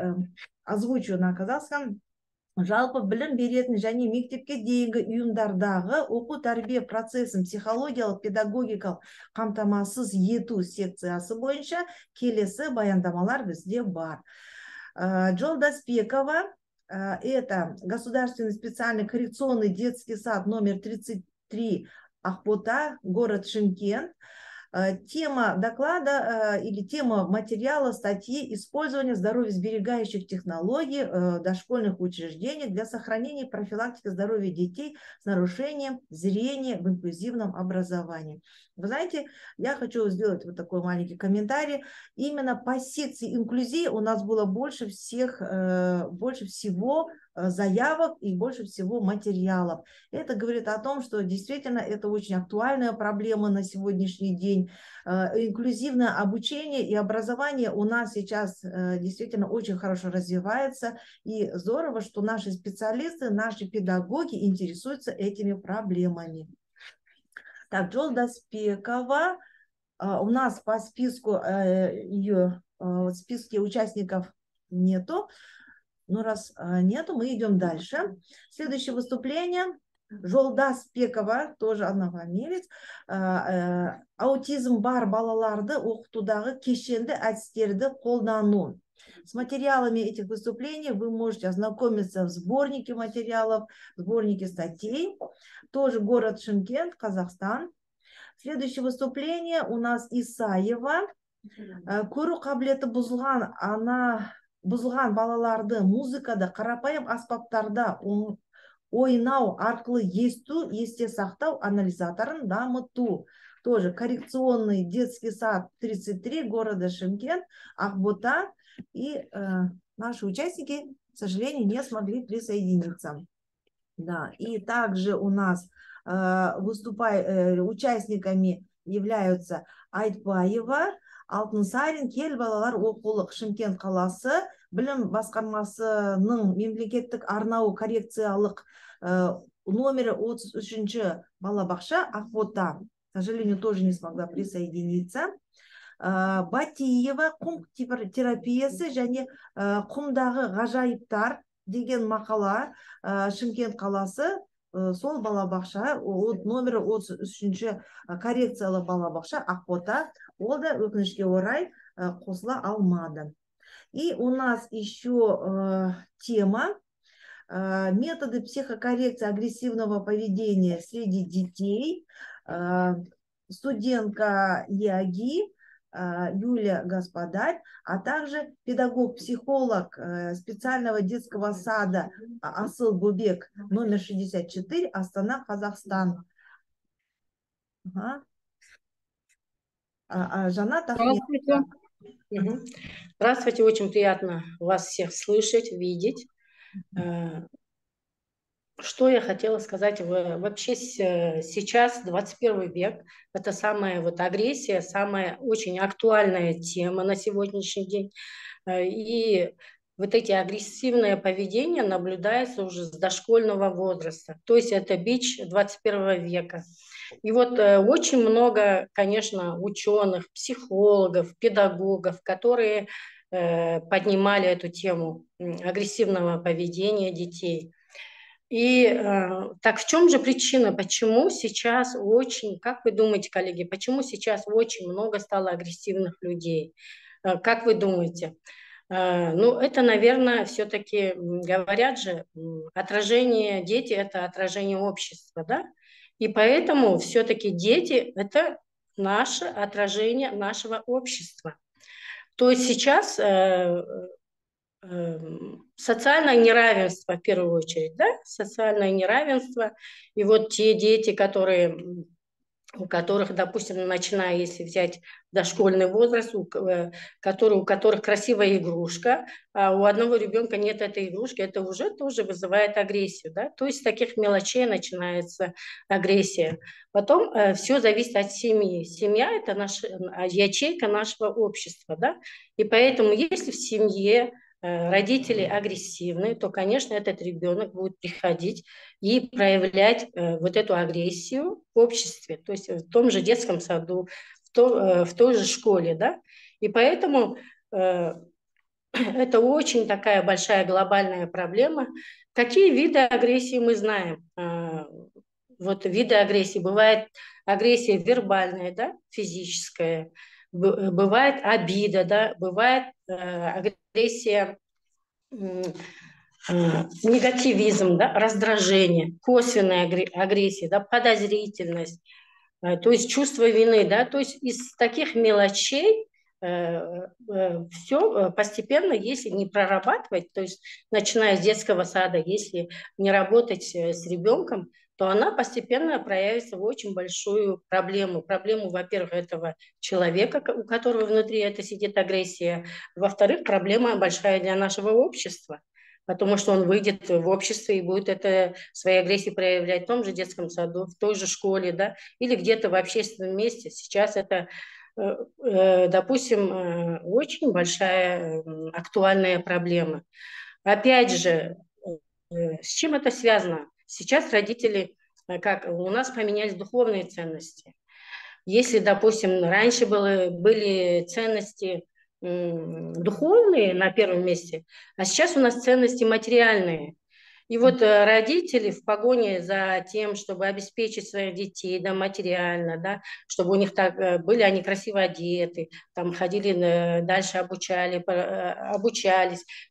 озвучу на казахском. Жалпы білім беретін және мектепке дейінгі ұйымдардағы оқу тәрбие процесін психологиялық педагогикалық қамтамасыз ету секциясы бойынша келесі баяндамалар бізде бар. Жолдаспекова, это Государственный специальный коррекционный детский сад номер 33 Ахбота, город Шымкент. Тема доклада или тема материала статьи «Использование здоровьесберегающих технологий в дошкольных учреждениях для сохранения и профилактики здоровья детей с нарушением зрения в инклюзивном образовании». Вы знаете, я хочу сделать вот такой маленький комментарий. Именно по секции инклюзии у нас было больше всего заявок и больше всего материалов. Это говорит о том, что действительно это очень актуальная проблема на сегодняшний день. Инклюзивное обучение и образование у нас сейчас действительно очень хорошо развивается. И здорово, что наши специалисты, наши педагоги интересуются этими проблемами. Так, Жолдаспекова. У нас по списку ее в списке участников нету. Но раз нету, мы идем дальше. Следующее выступление. Жолдаспекова, тоже однофамилец. Аутизм бар балаларды оқытудағы кешенді әдістерді қолдану. С материалами этих выступлений вы можете ознакомиться в сборнике материалов, в сборнике статей. Тоже город Шымкент, Казахстан. Следующее выступление у нас Исаева. Көру қабілеті бұзылған балаларды музыкада, қарапайым аспаптарда ойнау арқылы есту, есте сақтау анализаторын дамыту. Тоже коррекционный детский сад 33 города Шымкент, Ахбота. И наши участники, к сожалению, не смогли присоединиться. Да. И также у нас участниками являются Айтбаева, Алтынсарин, Кел балалар оқулық Шымкент қаласы, білім басқармасының мемлекеттік арнау коррекциялық номері 33 балабақша Ахбота. К сожалению, тоже не смогла присоединиться. Батиева, құм терапиясы және құмдағы ғажайыптар деген мақала Шымкент қаласы, сол балабақша, номері 33 коррекциялы балабақша Ахбота, ол да өкінішке орай қосыла алмады. И у нас еще тема методы психокоррекции агрессивного поведения среди детей. Студентка ЕАГИ Юлия Господарь, а также педагог-психолог специального детского сада Асыл Бубек номер 64, Астана, Казахстан. Жанат Ахмедова. Здравствуйте. Здравствуйте, очень приятно вас всех слышать, видеть. Что я хотела сказать, вообще сейчас 21 век, это самая агрессия, самая очень актуальная тема на сегодняшний день. И вот эти агрессивное поведение наблюдается уже с дошкольного возраста, то есть это бич 21 века. И вот очень много, конечно, ученых, психологов, педагогов, которые поднимали эту тему агрессивного поведения детей. И так в чем же причина, почему сейчас как вы думаете, коллеги, почему сейчас очень много стало агрессивных людей? Как вы думаете? Ну, это, наверное, все-таки, говорят же, дети – это отражение общества, да? И поэтому все-таки дети – это наше отражение нашего общества. То есть сейчас социальное неравенство, в первую очередь, да, социальное неравенство. И вот те дети, которые у которых, допустим, начиная, если взять дошкольный возраст, у которых красивая игрушка, а у одного ребенка нет этой игрушки, это уже тоже вызывает агрессию, да? То есть с таких мелочей начинается агрессия. Потом все зависит от семьи. Семья – это наша ячейка нашего общества, да? И поэтому, если в семье родители агрессивны, то, конечно, этот ребенок будет приходить и проявлять вот эту агрессию в обществе, то есть в том же детском саду, в той же школе, да. И поэтому это очень такая большая глобальная проблема. Какие виды агрессии мы знаем? Вот виды агрессии. Бывает агрессия вербальная, да, физическая, бывает обида, да, бывает агрессия, негативизм, да, раздражение, косвенная агрессия, да, подозрительность, то есть чувство вины, да, то есть из таких мелочей все постепенно, если не прорабатывать, то есть начиная с детского сада, если не работать с ребенком, то она постепенно проявится в очень большую проблему. Проблему, во-первых, этого человека, у которого внутри это сидит агрессия, во-вторых, проблема большая для нашего общества, потому что он выйдет в общество и будет это, свои агрессии проявлять в том же детском саду, в той же школе, да, или где-то в общественном месте. Сейчас это, допустим, очень большая актуальная проблема. Опять же, с чем это связано? Сейчас родители, как у нас поменялись духовные ценности. Если, допустим, раньше были ценности духовные на первом месте, а сейчас у нас ценности материальные. И вот родители в погоне за тем, чтобы обеспечить своих детей, да, материально, да, чтобы у них так были они красиво одеты, там ходили дальше обучались,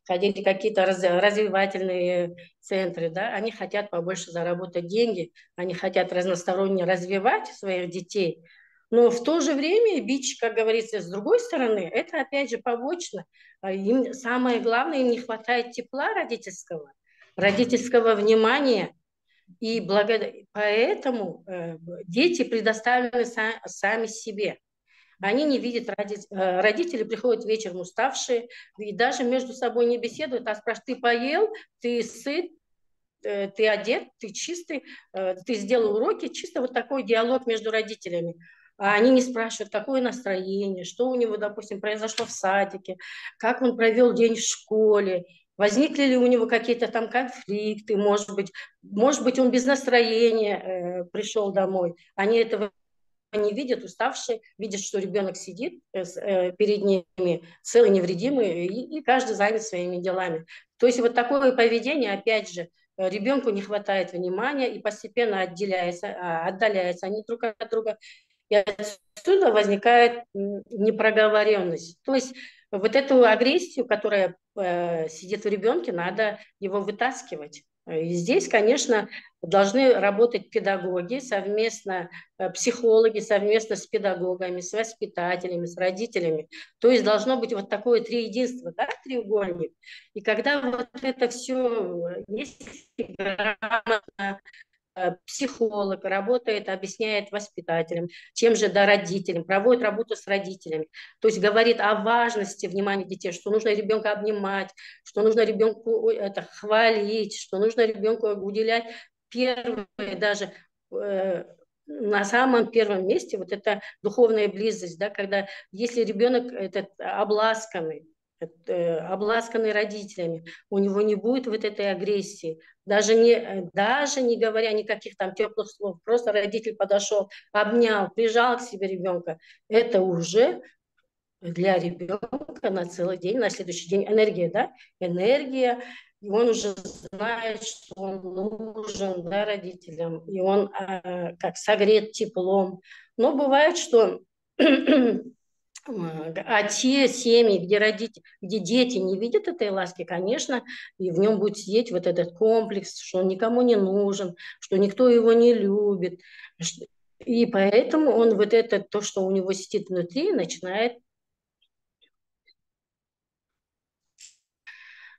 ходили какие-то развивательные центры, да, они хотят побольше заработать деньги, они хотят разносторонне развивать своих детей, но в то же время бич, как говорится, с другой стороны, это опять же побочно. Им самое главное, им не хватает тепла родительского внимания, и поэтому дети предоставлены сами себе. Они не видят родители приходят вечером уставшие, и даже между собой не беседуют, а спрашивают: ты поел, ты сыт, ты одет, ты чистый, ты сделал уроки, чисто вот такой диалог между родителями. А они не спрашивают, какое настроение, что у него, допустим, произошло в садике, как он провел день в школе, возникли ли у него какие-то там конфликты, может быть, он без настроения пришел домой. Они этого не видят, уставшие, видят, что ребенок сидит перед ними целый невредимый, и каждый занят своими делами. То есть вот такое поведение, опять же, ребенку не хватает внимания и постепенно отдаляются они друг от друга. И отсюда возникает непроговоренность. То есть вот эту агрессию, которая сидит в ребенке, надо его вытаскивать. И здесь, конечно, должны работать педагоги, совместно психологи, совместно с педагогами, с воспитателями, с родителями. То есть должно быть вот такое триединство, да, треугольник. И когда вот это все, если грамотно психолог работает, объясняет воспитателям, тем же да, родителям, проводит работу с родителями, то есть говорит о важности внимания детей, что нужно ребенка обнимать, что нужно ребенку хвалить, что нужно ребенку уделять первое, даже на самом первом месте вот эта духовная близость, да, когда если ребенок этот обласканный родителями, у него не будет вот этой агрессии, даже не говоря никаких там теплых слов, просто родитель подошел, обнял, прижал к себе ребенка, это уже для ребенка на целый день, на следующий день энергия, да, энергия, и он уже знает, что он нужен, да, родителям, и он как согрет теплом. Но бывает, что а те семьи, где дети не видят этой ласки, конечно, и в нем будет сидеть вот этот комплекс, что он никому не нужен, что никто его не любит. И поэтому он вот это, то, что у него сидит внутри, начинает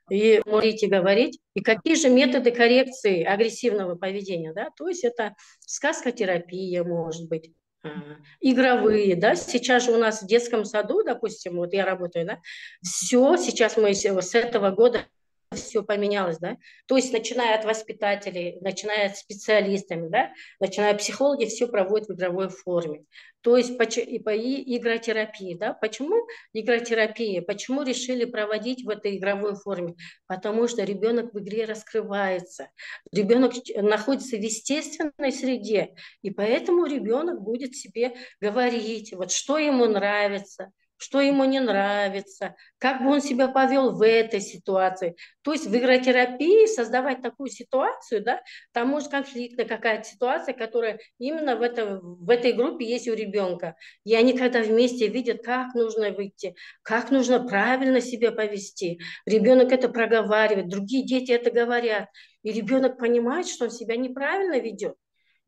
и говорить. И какие же методы коррекции агрессивного поведения, да? То есть это сказкотерапия, может быть, игровые, да, сейчас же у нас в детском саду, допустим, вот я работаю, да, все, сейчас мы с этого года все поменялось, да, то есть начиная от воспитателей, начиная от специалистами, да, начиная от психологи, все проводят в игровой форме, то есть и игротерапии, да, почему игротерапия, почему решили проводить в этой игровой форме, потому что ребенок в игре раскрывается, ребенок находится в естественной среде, и поэтому ребенок будет себе говорить, вот что ему нравится, что ему не нравится, как бы он себя повел в этой ситуации. То есть в игротерапии создавать такую ситуацию, да, там может конфликтная какая-то ситуация, которая именно в этой группе есть у ребенка. И они когда вместе видят, как нужно выйти, как нужно правильно себя повести. Ребенок это проговаривает, другие дети это говорят. И ребенок понимает, что он себя неправильно ведет.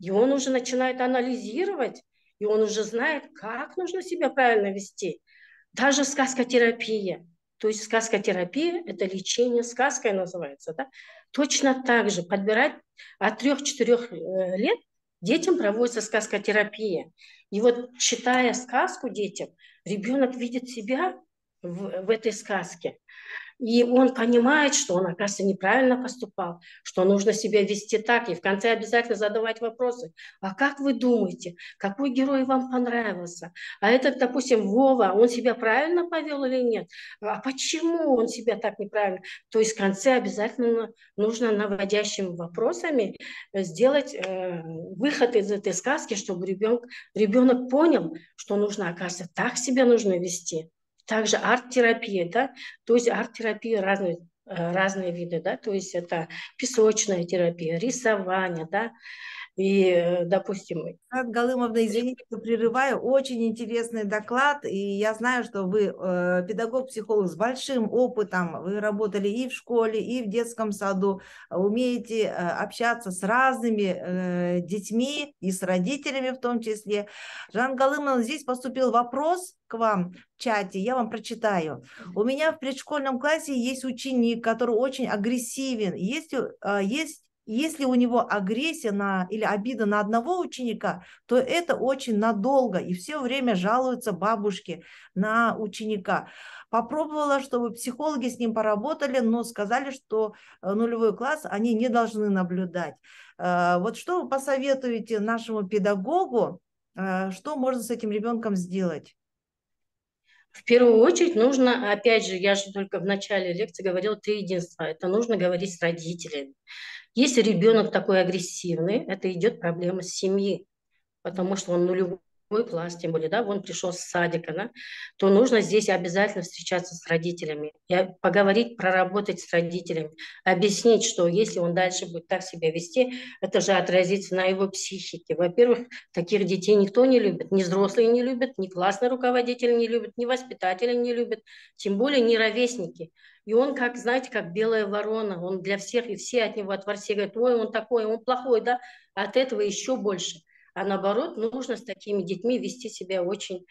И он уже начинает анализировать, и он уже знает, как нужно себя правильно вести. Даже сказкотерапия. То есть сказкотерапия – это лечение сказкой называется. Да? Точно так же подбирать от 3-4 лет детям проводится сказкотерапия. И вот читая сказку детям, ребенок видит себя в этой сказке. И он понимает, что он, оказывается, неправильно поступал, что нужно себя вести так. И в конце обязательно задавать вопросы. А как вы думаете, какой герой вам понравился? А этот, допустим, Вова, он себя правильно повел или нет? А почему он себя так неправильно? То есть в конце обязательно нужно наводящими вопросами сделать выход из этой сказки, чтобы ребенок понял, что нужно, оказывается, так себя нужно вести. Также арт-терапия, да, то есть арт-терапия разные виды, да, то есть это песочная терапия, рисование, да, и, допустим... Галымовна, извините, что прерываю. Очень интересный доклад, и я знаю, что вы педагог-психолог с большим опытом. Вы работали и в школе, и в детском саду, умеете общаться с разными детьми и с родителями в том числе. Жанна Галымовна, здесь поступил вопрос к вам в чате, я вам прочитаю. У меня в предшкольном классе есть ученик, который очень агрессивен. Если у него агрессия или обида на одного ученика, то это очень надолго, и все время жалуются бабушки на ученика. Попробовала, чтобы психологи с ним поработали, но сказали, что нулевой класс они не должны наблюдать. Вот что вы посоветуете нашему педагогу, что можно с этим ребенком сделать? В первую очередь нужно, опять же, я же только в начале лекции говорила 3 единства. Это нужно говорить с родителями. Если ребенок такой агрессивный, это идет проблема с семьи, потому что он нулевой класс, тем более, да, он пришел с садика, да, то нужно здесь обязательно встречаться с родителями, поговорить, проработать с родителями, объяснить, что если он дальше будет так себя вести, это же отразится на его психике. Во-первых, таких детей никто не любит, ни взрослые не любят, ни классный руководитель не любит, ни воспитатели не любят, тем более не ровесники. И он, как, знаете, как белая ворона, он для всех, и все от него отварси, говорят, ой, он такой, он плохой, да, от этого еще больше. А наоборот, нужно с такими детьми вести себя очень,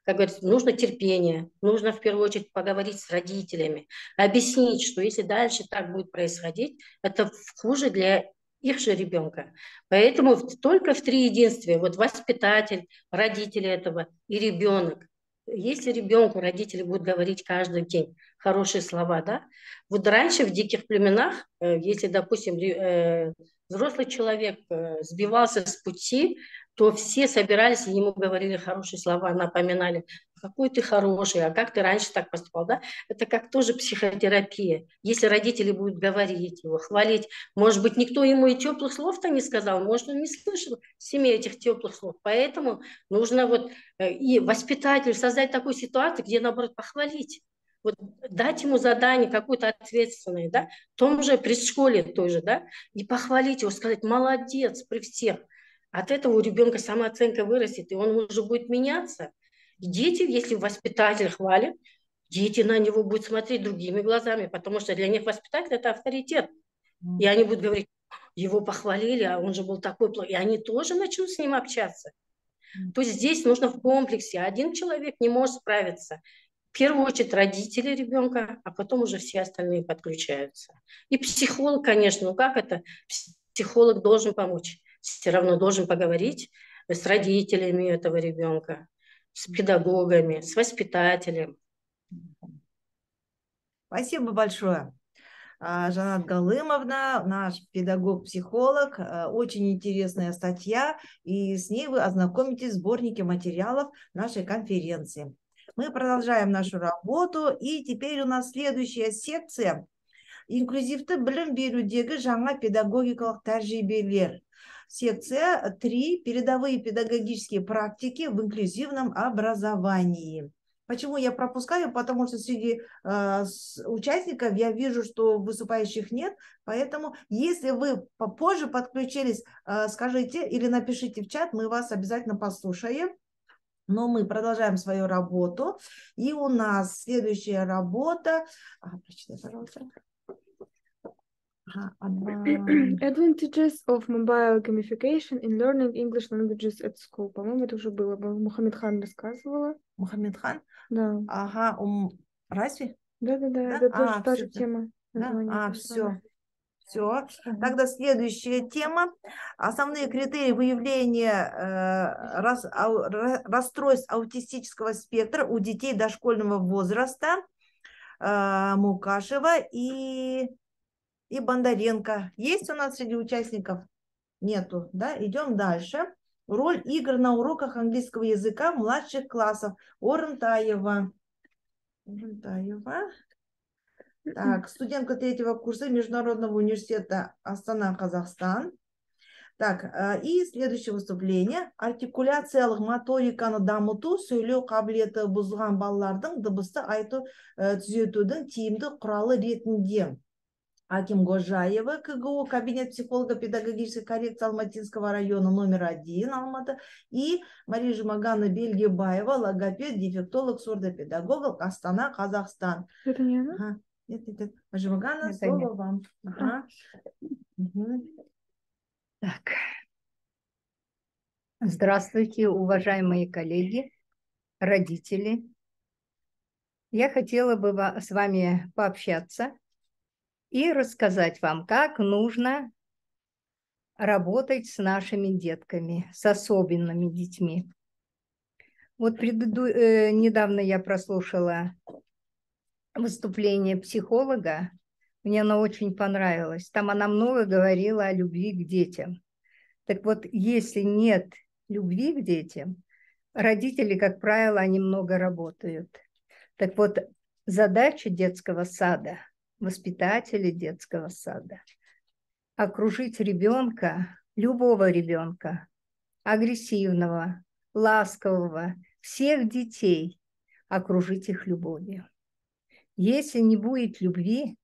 как говорится, нужно терпение, нужно в первую очередь поговорить с родителями, объяснить, что если дальше так будет происходить, это хуже для их же ребенка. Поэтому только в триединстве, вот воспитатель, родители этого и ребенок. Если ребенку родители будут говорить каждый день хорошие слова, да, вот раньше в диких племенах, если, допустим, взрослый человек сбивался с пути, то все собирались и ему говорили хорошие слова, напоминали, какой ты хороший, а как ты раньше так поступал, да? Это как тоже психотерапия. Если родители будут говорить его, хвалить, может быть, никто ему и теплых слов-то не сказал, может, он не слышал в семье этих теплых слов. Поэтому нужно вот и воспитателю создать такую ситуацию, где, наоборот, похвалить. Вот дать ему задание какое-то ответственное, да, в том же предшколе тоже, да, и похвалить его, сказать, молодец при всех. От этого у ребенка самооценка вырастет, и он уже будет меняться. И дети, если воспитатель хвалит, дети на него будут смотреть другими глазами, потому что для них воспитатель – это авторитет. И они будут говорить, его похвалили, а он же был такой плохой. И они тоже начнут с ним общаться. То есть здесь нужно в комплексе. Один человек не может справиться. В первую очередь родители ребенка, а потом уже все остальные подключаются. И психолог, конечно, ну как это? Психолог должен помочь. Все равно должен поговорить, с родителями этого ребенка, с педагогами, с воспитателем. Спасибо большое. Жанат Галымовна, наш педагог-психолог, очень интересная статья, и с ней вы ознакомитесь в сборнике материалов нашей конференции. Мы продолжаем нашу работу, и теперь у нас следующая секция «Инклюзивті білім берудегі жаңа педагогикалық тәжірибелер». Секция 3 «Передовые педагогические практики в инклюзивном образовании». Почему я пропускаю? Потому что среди участников я вижу, что выступающих нет. Поэтому, если вы попозже подключились, скажите или напишите в чат, мы вас обязательно послушаем. Но мы продолжаем свою работу. И у нас следующая работа... Прочитай, пожалуйста. Advantages of mobile gamification in learning English languages at school. По-моему, это уже было. Мухаммедхан рассказывала. Мухаммедхан? Да. Ага, разве? Да. Это тоже та же тема. Да? Все. Все. Тогда следующая тема. Основные критерии выявления расстройств аутистического спектра у детей дошкольного возраста. Мукашева и Бондаренко. Есть у нас среди участников? Нету, да? Идем дальше. Роль игр на уроках английского языка младших классов. Орынтаева. Так, студентка 3-го курса Международного университета Астана, Казахстан. Так, и следующее выступление. Артикуляциялық моториканы дамыту, сөйлеу қабілеті бұзылған балалардың дыбысты айту түзетудің тиімді құралы ретінде. Аким Гожаева, КГУ, кабинет психолога педагогической коррекции Алматинского района номер 1, Алматы. И Мария Жумагана Бельгебаева, логопед, дефектолог, сурдопедагог, Астана, Казахстан. Это не она? Ага. Нет. Жумагана, слово вам. Ага. Так. Здравствуйте, уважаемые коллеги, родители. Я хотела бы с вами пообщаться и рассказать вам, как нужно работать с нашими детками, с особенными детьми. Вот недавно я прослушала выступление психолога, мне оно очень понравилось. Там она много говорила о любви к детям. Так вот, если нет любви к детям, родители, как правило, они много работают. Так вот, задача детского сада, воспитателей детского сада, окружить ребенка, любого ребенка, агрессивного, ласкового, всех детей, окружить их любовью. Если не будет любви,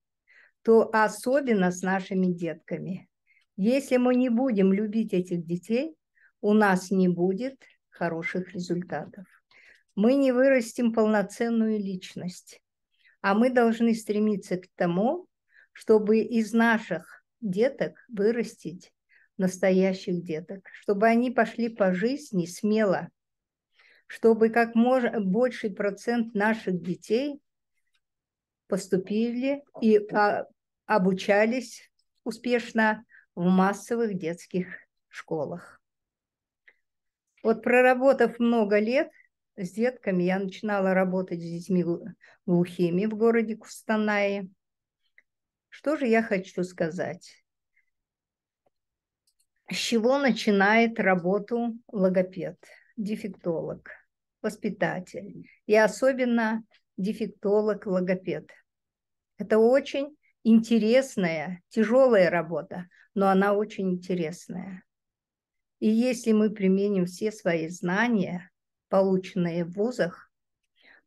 то особенно с нашими детками. Если мы не будем любить этих детей, у нас не будет хороших результатов. Мы не вырастим полноценную личность. А мы должны стремиться к тому, чтобы из наших деток вырастить настоящих деток, чтобы они пошли по жизни смело, чтобы как можно больший процент наших детей поступили и обучались успешно в массовых детских школах. Вот проработав много лет с детками, я начинала работать с детьми глухими в городе Кустанае. Что же я хочу сказать? С чего начинает работу логопед, дефектолог, воспитатель и особенно дефектолог-логопед? Это очень интересная, тяжелая работа, но она очень интересная. И если мы применим все свои знания, полученные в вузах,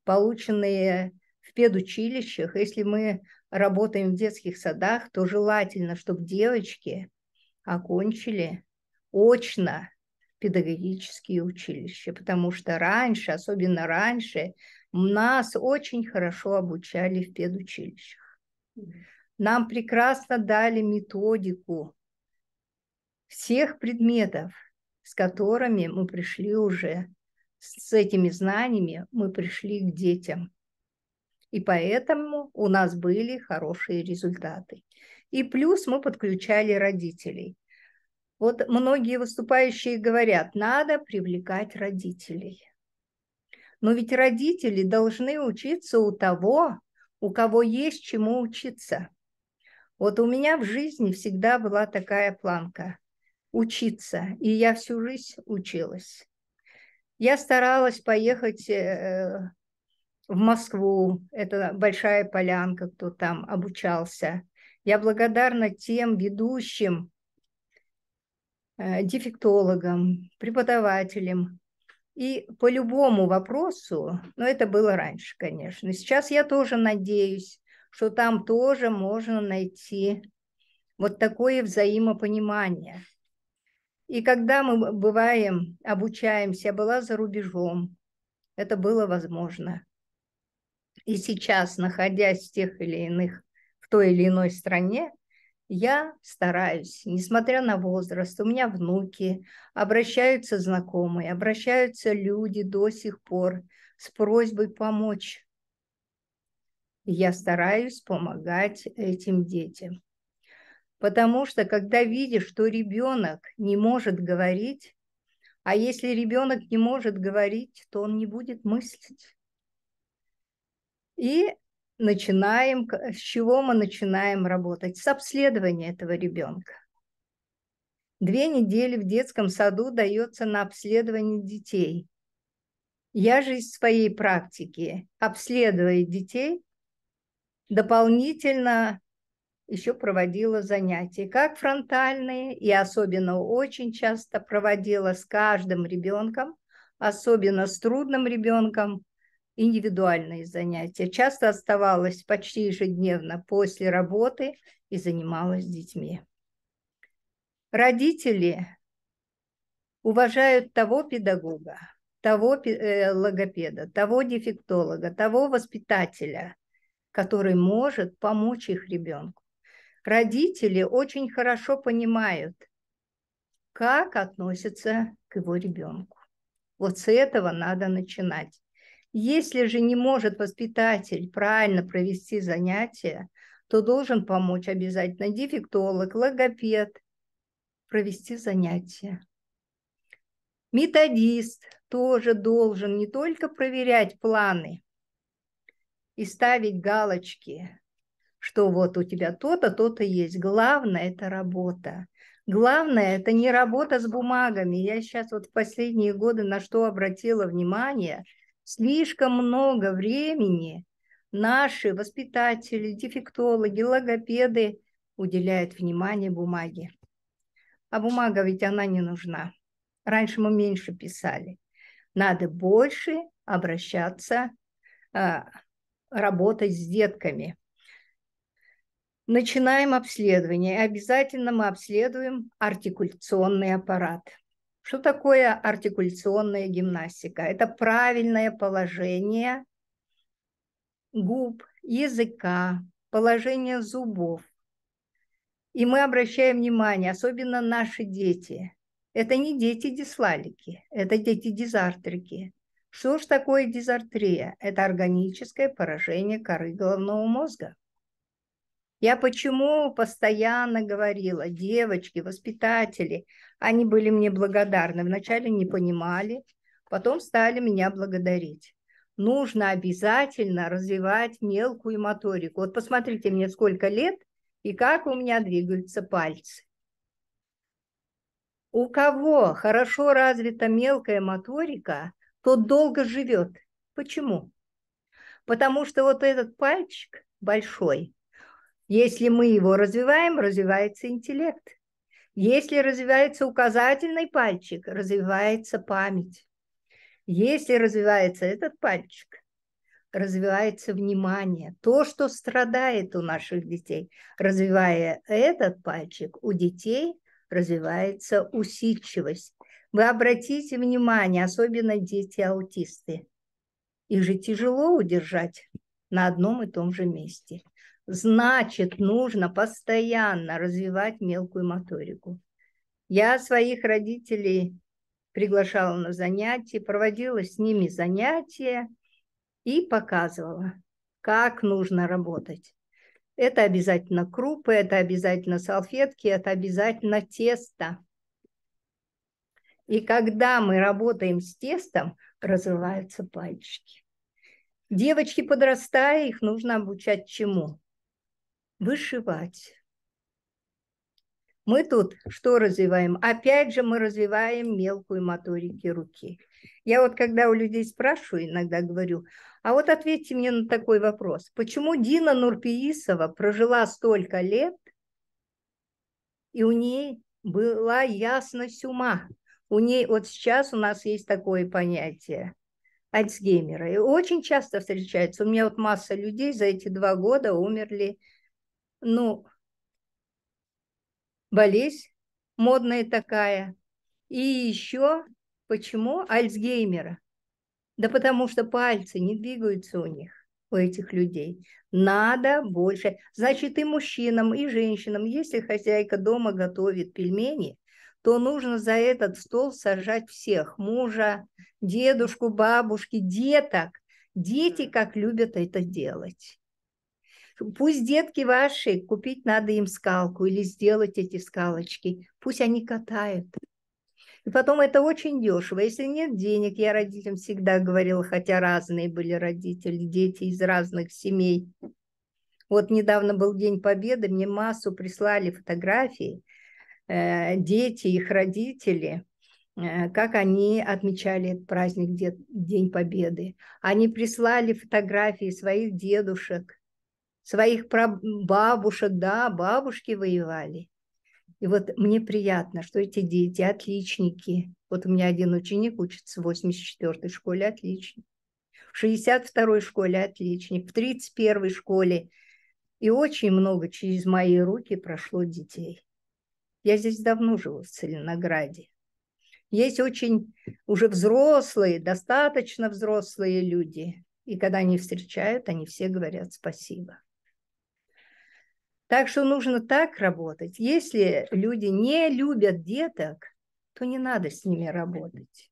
полученные в педучилищах, если мы работаем в детских садах, то желательно, чтобы девочки окончили очно педагогические училища, потому что раньше, особенно раньше, нас очень хорошо обучали в педучилищах. Нам прекрасно дали методику всех предметов, с которыми мы пришли уже, с этими знаниями мы пришли к детям. И поэтому у нас были хорошие результаты. И плюс мы подключали родителей. Вот многие выступающие говорят, надо привлекать родителей. Но ведь родители должны учиться у того, у кого есть чему учиться. Вот у меня в жизни всегда была такая планка – учиться, и я всю жизнь училась. Я старалась поехать в Москву, это Большая Полянка, кто там обучался. Я благодарна тем ведущим, дефектологам, преподавателям. И по любому вопросу, но это было раньше, конечно. Сейчас я тоже надеюсь, что там тоже можно найти вот такое взаимопонимание. И когда мы бываем, обучаемся, я была за рубежом, это было возможно. И сейчас, находясь в той или иной стране, я стараюсь, несмотря на возраст, у меня внуки, обращаются знакомые, обращаются люди до сих пор с просьбой помочь. Я стараюсь помогать этим детям. Потому что когда видишь, что ребенок не может говорить, а если ребенок не может говорить, то он не будет мыслить. И с чего мы начинаем работать? С обследования этого ребенка. 2 недели в детском саду дается на обследование детей. Я же из своей практики, обследуя детей, дополнительно еще проводила занятия, как фронтальные, и особенно очень часто проводила с каждым ребенком, особенно с трудным ребенком, индивидуальные занятия. Часто оставалась почти ежедневно после работы и занималась с детьми. Родители уважают того педагога, того логопеда, того дефектолога, того воспитателя, который может помочь их ребенку. Родители очень хорошо понимают, как относятся к его ребенку. Вот с этого надо начинать. Если же не может воспитатель правильно провести занятия, то должен помочь обязательно дефектолог, логопед провести занятия. Методист тоже должен не только проверять планы и ставить галочки, что вот у тебя то-то, то-то есть. Главное – это работа. Главное – это не работа с бумагами. Я сейчас вот в последние годы на что обратила внимание – слишком много времени наши воспитатели, дефектологи, логопеды уделяют внимание бумаге. А бумага ведь она не нужна. Раньше мы меньше писали. Надо больше обращаться, работать с детками. Начинаем обследование. Обязательно мы обследуем артикуляционный аппарат. Что такое артикуляционная гимнастика? Это правильное положение губ, языка, положение зубов. И мы обращаем внимание, особенно наши дети. Это не дети дислалики, это дети дизартрики. Что ж такое дизартрия? Это органическое поражение коры головного мозга. Я почему постоянно говорила, девочки, воспитатели, они были мне благодарны. Вначале не понимали, потом стали меня благодарить. Нужно обязательно развивать мелкую моторику. Вот посмотрите мне, сколько лет и как у меня двигаются пальцы. У кого хорошо развита мелкая моторика, тот долго живет. Почему? Потому что вот этот пальчик большой, если мы его развиваем, развивается интеллект. Если развивается указательный пальчик, развивается память. Если развивается этот пальчик, развивается внимание. То, что страдает у наших детей, развивая этот пальчик, у детей развивается усидчивость. Вы обратите внимание, особенно дети-аутисты. Их же тяжело удержать на одном и том же месте. Значит, нужно постоянно развивать мелкую моторику. Я своих родителей приглашала на занятия, проводила с ними занятия и показывала, как нужно работать. Это обязательно крупы, это обязательно салфетки, это обязательно тесто. И когда мы работаем с тестом, развиваются пальчики. Девочки, подрастая, их нужно обучать чему? Вышивать. Мы тут что развиваем? Опять же мы развиваем мелкую моторику руки. Я вот когда у людей спрашиваю, иногда говорю, а вот ответьте мне на такой вопрос. Почему Дина Нурпеисова прожила столько лет, и у ней была ясность ума? У ней вот сейчас у нас есть такое понятие Альцгеймера. И очень часто встречается. У меня вот масса людей за эти 2 года умерли, болезнь модная такая. И еще почему Альцгеймера? Да потому что пальцы не двигаются у них, у этих людей. Надо больше. Значит, и мужчинам, и женщинам, если хозяйка дома готовит пельмени, то нужно за этот стол сажать всех. Мужа, дедушку, бабушки, деток. Дети как любят это делать. Пусть детки ваши, купить надо им скалку или сделать эти скалочки. Пусть они катают. И потом это очень дешево. Если нет денег, я родителям всегда говорила, хотя разные были родители, дети из разных семей. Вот недавно был День Победы, мне массу прислали фотографий, дети, их родители, как они отмечали этот праздник, День Победы. Они прислали фотографии своих дедушек, своих бабушек, да, бабушки воевали. И вот мне приятно, что эти дети отличники. Вот у меня один ученик учится в 84-й школе, отличник. В 62-й школе отличник, в 31-й школе. И очень много через мои руки прошло детей. Я здесь давно живу, в Целинограде. Есть очень уже взрослые, достаточно взрослые люди. И когда они встречают, они все говорят спасибо. Так что нужно так работать. Если люди не любят деток, то не надо с ними работать.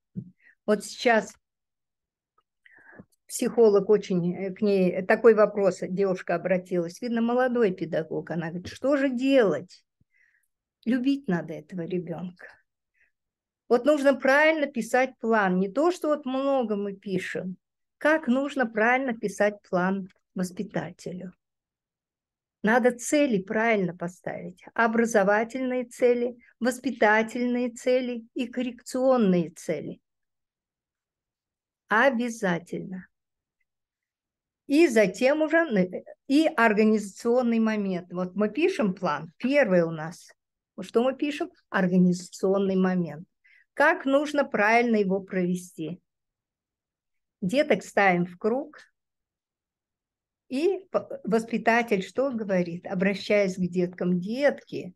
Вот сейчас психолог очень к ней, такой вопрос, девушка обратилась, видно, молодой педагог, она говорит, что же делать? Любить надо этого ребенка. Вот нужно правильно писать план, не то, что вот много мы пишем, как нужно правильно писать план воспитателю. Надо цели правильно поставить. Образовательные цели, воспитательные цели и коррекционные цели. Обязательно. И затем уже и организационный момент. Вот мы пишем план. Первый у нас. Что мы пишем? Организационный момент. Как нужно правильно его провести? Деток ставим в круг. И воспитатель что говорит, обращаясь к деткам? Детки,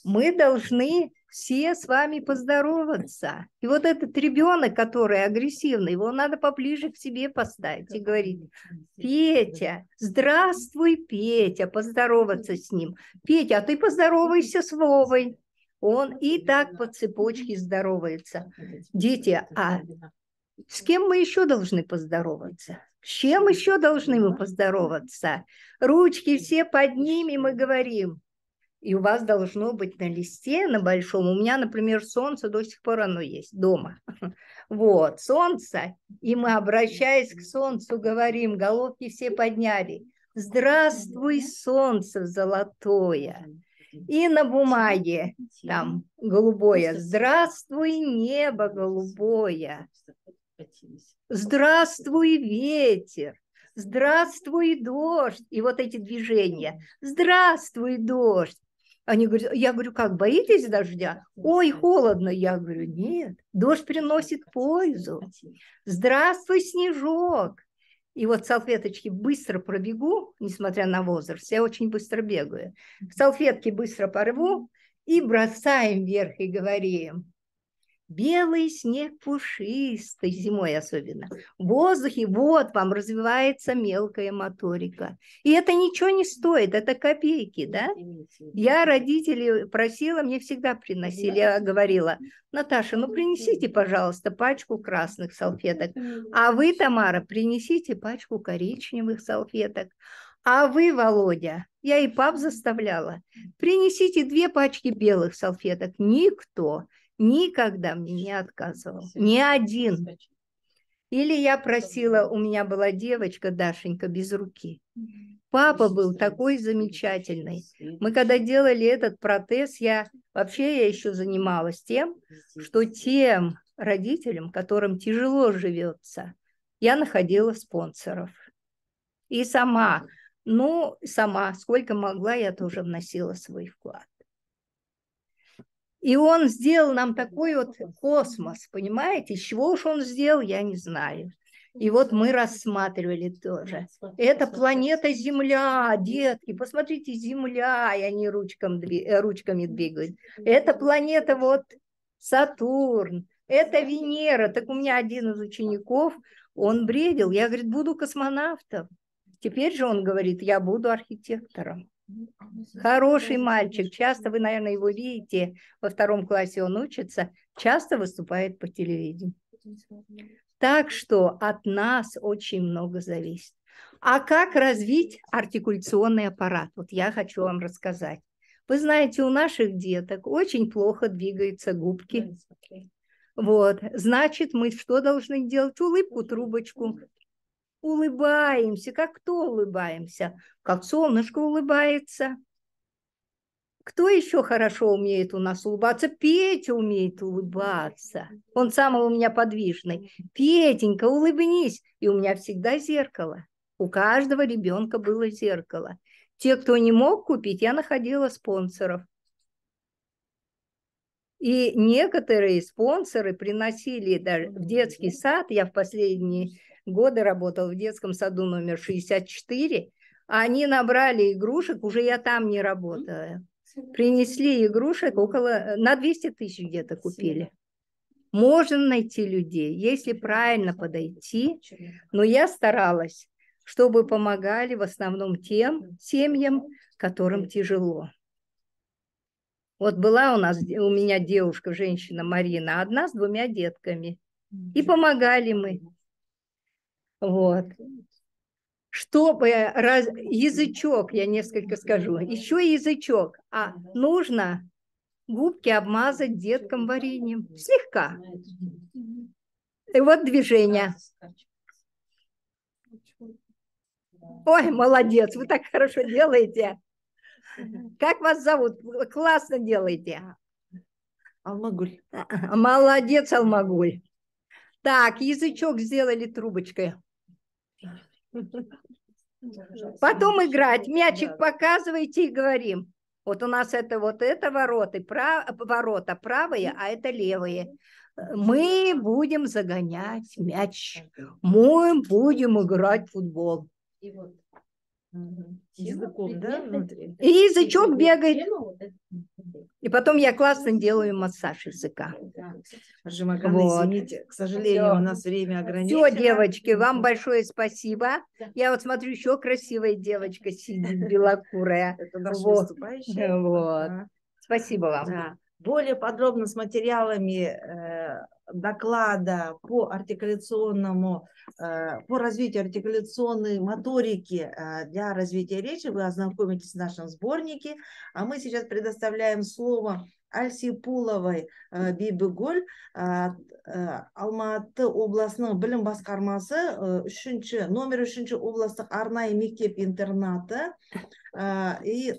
мы должны все с вами поздороваться. И вот этот ребенок, который агрессивный, его надо поближе к себе поставить и говорить, Петя, здравствуй, Петя, поздороваться с ним. Петя, а ты поздоровайся с Вовой. Он и так по цепочке здоровается. Дети, а с кем мы еще должны поздороваться? С чем еще должны мы поздороваться? Ручки все поднимем и говорим. И у вас должно быть на листе, на большом. У меня, например, солнце до сих пор оно есть дома. Вот, солнце. И мы, обращаясь к солнцу, говорим, головки все подняли. Здравствуй, солнце золотое. И на бумаге там голубое. Здравствуй, небо голубое. Здравствуй, ветер. Здравствуй, дождь. И вот эти движения. Здравствуй, дождь. Они говорят, я говорю, как, боитесь дождя? Ой, холодно. Я говорю, нет, дождь приносит пользу. Здравствуй, снежок. И вот салфеточки быстро пробегу, несмотря на возраст, я очень быстро бегаю. Салфетки быстро порву и бросаем вверх и говорим. Белый снег пушистый, зимой особенно. В воздухе вот вам развивается мелкая моторика. И это ничего не стоит, это копейки, да? Я родителей просила, мне всегда приносили. Я говорила, Наташа, ну принесите, пожалуйста, пачку красных салфеток. А вы, Тамара, принесите пачку коричневых салфеток. А вы, Володя, я и пап заставляла, принесите 2 пачки белых салфеток. Никто никогда мне не отказывал. Ни один. Или я просила, у меня была девочка Дашенька без руки. Папа был такой замечательный. Мы когда делали этот протез, я еще занималась тем, что тем родителям, которым тяжело живется, я находила спонсоров. И сама, сколько могла, я тоже вносила свой вклад. И он сделал нам такой вот космос, понимаете? С чего уж он сделал, я не знаю. И вот мы рассматривали тоже. Это планета Земля, детки, посмотрите, Земля, и они ручками двигают. Это планета вот Сатурн, это Венера. Так у меня один из учеников, он бредил. Я, говорит, буду космонавтом. Теперь же он говорит, я буду архитектором. Хороший мальчик, часто вы, наверное, его видите, во 2 классе он учится, часто выступает по телевидению. Так что от нас очень много зависит. А как развить артикуляционный аппарат? Вот я хочу вам рассказать. Вы знаете, у наших деток очень плохо двигаются губки. Вот, значит, мы что должны делать? Улыбку, трубочку. Улыбаемся. Как кто улыбаемся? Как солнышко улыбается. Кто еще хорошо умеет у нас улыбаться? Петя умеет улыбаться. Он самый у меня подвижный. Петенька, улыбнись. И у меня всегда зеркало. У каждого ребенка было зеркало. Те, кто не мог купить, я находила спонсоров. И некоторые спонсоры приносили даже в детский сад. Я в последние годы работала в детском саду номер 64. Они набрали игрушек, уже я там не работала. Принесли игрушек на 200 тысяч где-то купили. Можно найти людей, если правильно подойти. Но я старалась, чтобы помогали в основном тем семьям, которым тяжело. Вот была у меня девушка, женщина Марина, одна с 2 детками. И помогали мы. Вот. Чтобы язычок, я несколько скажу, еще язычок. Нужно губки обмазать деткам вареньем. Слегка. И вот движение. Ой, молодец, вы так хорошо делаете. Как вас зовут? Классно делаете. Алмагуль. Молодец, Алмагуль. Так, язычок сделали трубочкой. Потом играть. Мячик показывайте и говорим. Вот у нас это ворота правые, а это левые. Мы будем загонять мяч. Мы будем играть в футбол. Языком, да, внутри? И язычок бегает. И потом я классно делаю массаж языка. Жимаган, извините, к сожалению, у нас время ограничено. Все, девочки, вам большое спасибо. Я вот смотрю, еще красивая девочка сидит, белокурая. Это наша выступающая. Вот. Спасибо вам. Да. Более подробно с материалами доклада по развитию артикуляционной моторики для развития речи вы ознакомитесь в нашем сборнике. А мы сейчас предоставляем слово Альсипуловой Бибігүл, Алматы областының білім басқармасы номер 3 областық арнайы мектеп интернаты и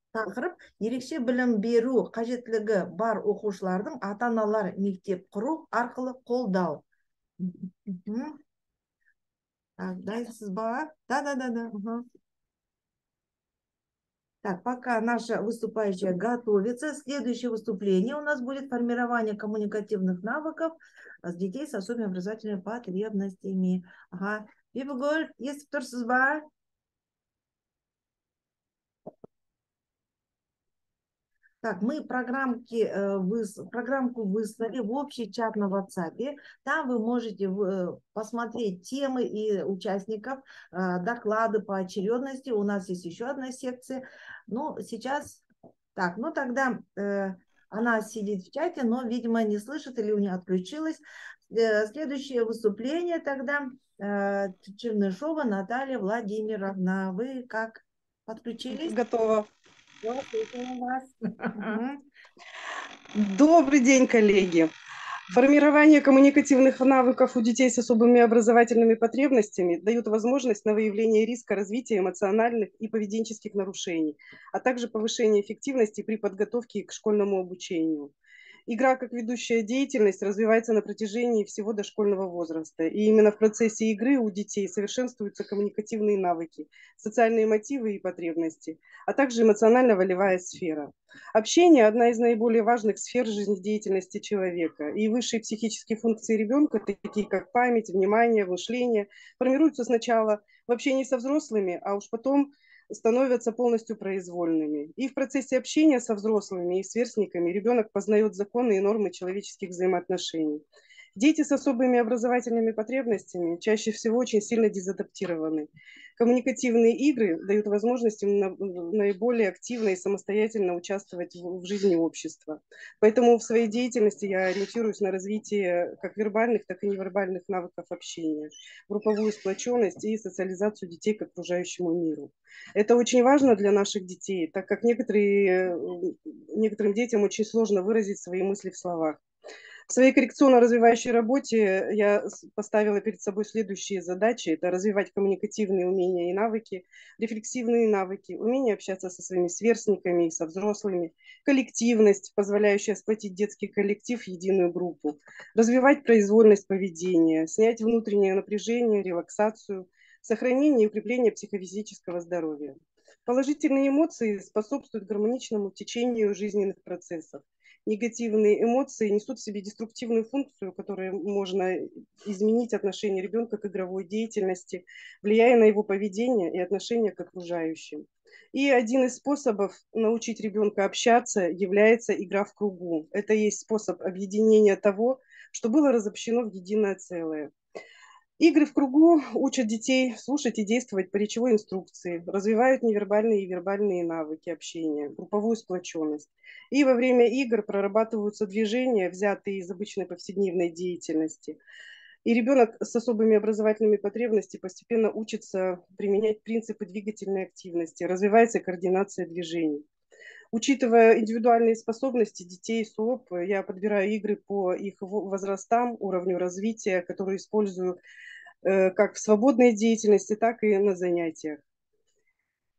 тақырып ерекше білім беру қажеттілігі бар оқушылардың ата-аналар мектеп құру арқылы қолдау. Дайсыз ба? Да. Так, пока наша выступающая готовится, следующее выступление у нас будет формирование коммуникативных навыков с детей с особыми образовательными потребностями. Бибігүл, естіп тұрсыз ба? Так, мы программку выслали в общий чат на WhatsApp. Там вы можете посмотреть темы и участников, доклады по очередности. У нас есть еще одна секция. Сейчас... Так, тогда она сидит в чате, но, видимо, не слышит или у нее отключилась. Следующее выступление тогда Чернышова Наталья Владимировна. Вы как, подключились? Готова. Добрый день, коллеги. Формирование коммуникативных навыков у детей с особыми образовательными потребностями дает возможность на выявление риска развития эмоциональных и поведенческих нарушений, а также повышение эффективности при подготовке к школьному обучению. Игра как ведущая деятельность развивается на протяжении всего дошкольного возраста. И именно в процессе игры у детей совершенствуются коммуникативные навыки, социальные мотивы и потребности, а также эмоционально-волевая сфера. Общение – одна из наиболее важных сфер жизнедеятельности человека. И высшие психические функции ребенка, такие как память, внимание, мышление, формируются сначала в общении со взрослыми, а уж потом становятся полностью произвольными. И в процессе общения со взрослыми и сверстниками ребенок познает законы и нормы человеческих взаимоотношений. Дети с особыми образовательными потребностями чаще всего очень сильно дезадаптированы. Коммуникативные игры дают возможность им наиболее активно и самостоятельно участвовать в жизни общества. Поэтому в своей деятельности я ориентируюсь на развитие как вербальных, так и невербальных навыков общения, групповую сплоченность и социализацию детей к окружающему миру. Это очень важно для наших детей, так как некоторым детям очень сложно выразить свои мысли в словах. В своей коррекционно-развивающей работе я поставила перед собой следующие задачи. Это развивать коммуникативные умения и навыки, рефлексивные навыки, умение общаться со своими сверстниками и со взрослыми, коллективность, позволяющая сплотить детский коллектив в единую группу, развивать произвольность поведения, снять внутреннее напряжение, релаксацию, сохранение и укрепление психофизического здоровья. Положительные эмоции способствуют гармоничному течению жизненных процессов. Негативные эмоции несут в себе деструктивную функцию, которая можно изменить отношение ребенка к игровой деятельности, влияя на его поведение и отношение к окружающим. И один из способов научить ребенка общаться является игра в кругу. Это и есть способ объединения того, что было разобщено в единое целое. Игры в кругу учат детей слушать и действовать по речевой инструкции, развивают невербальные и вербальные навыки общения, групповую сплоченность. И во время игр прорабатываются движения, взятые из обычной повседневной деятельности. И ребенок с особыми образовательными потребностями постепенно учится применять принципы двигательной активности, развивается координация движений. Учитывая индивидуальные способности детей СОП, я подбираю игры по их возрастам, уровню развития, которые использую как в свободной деятельности, так и на занятиях.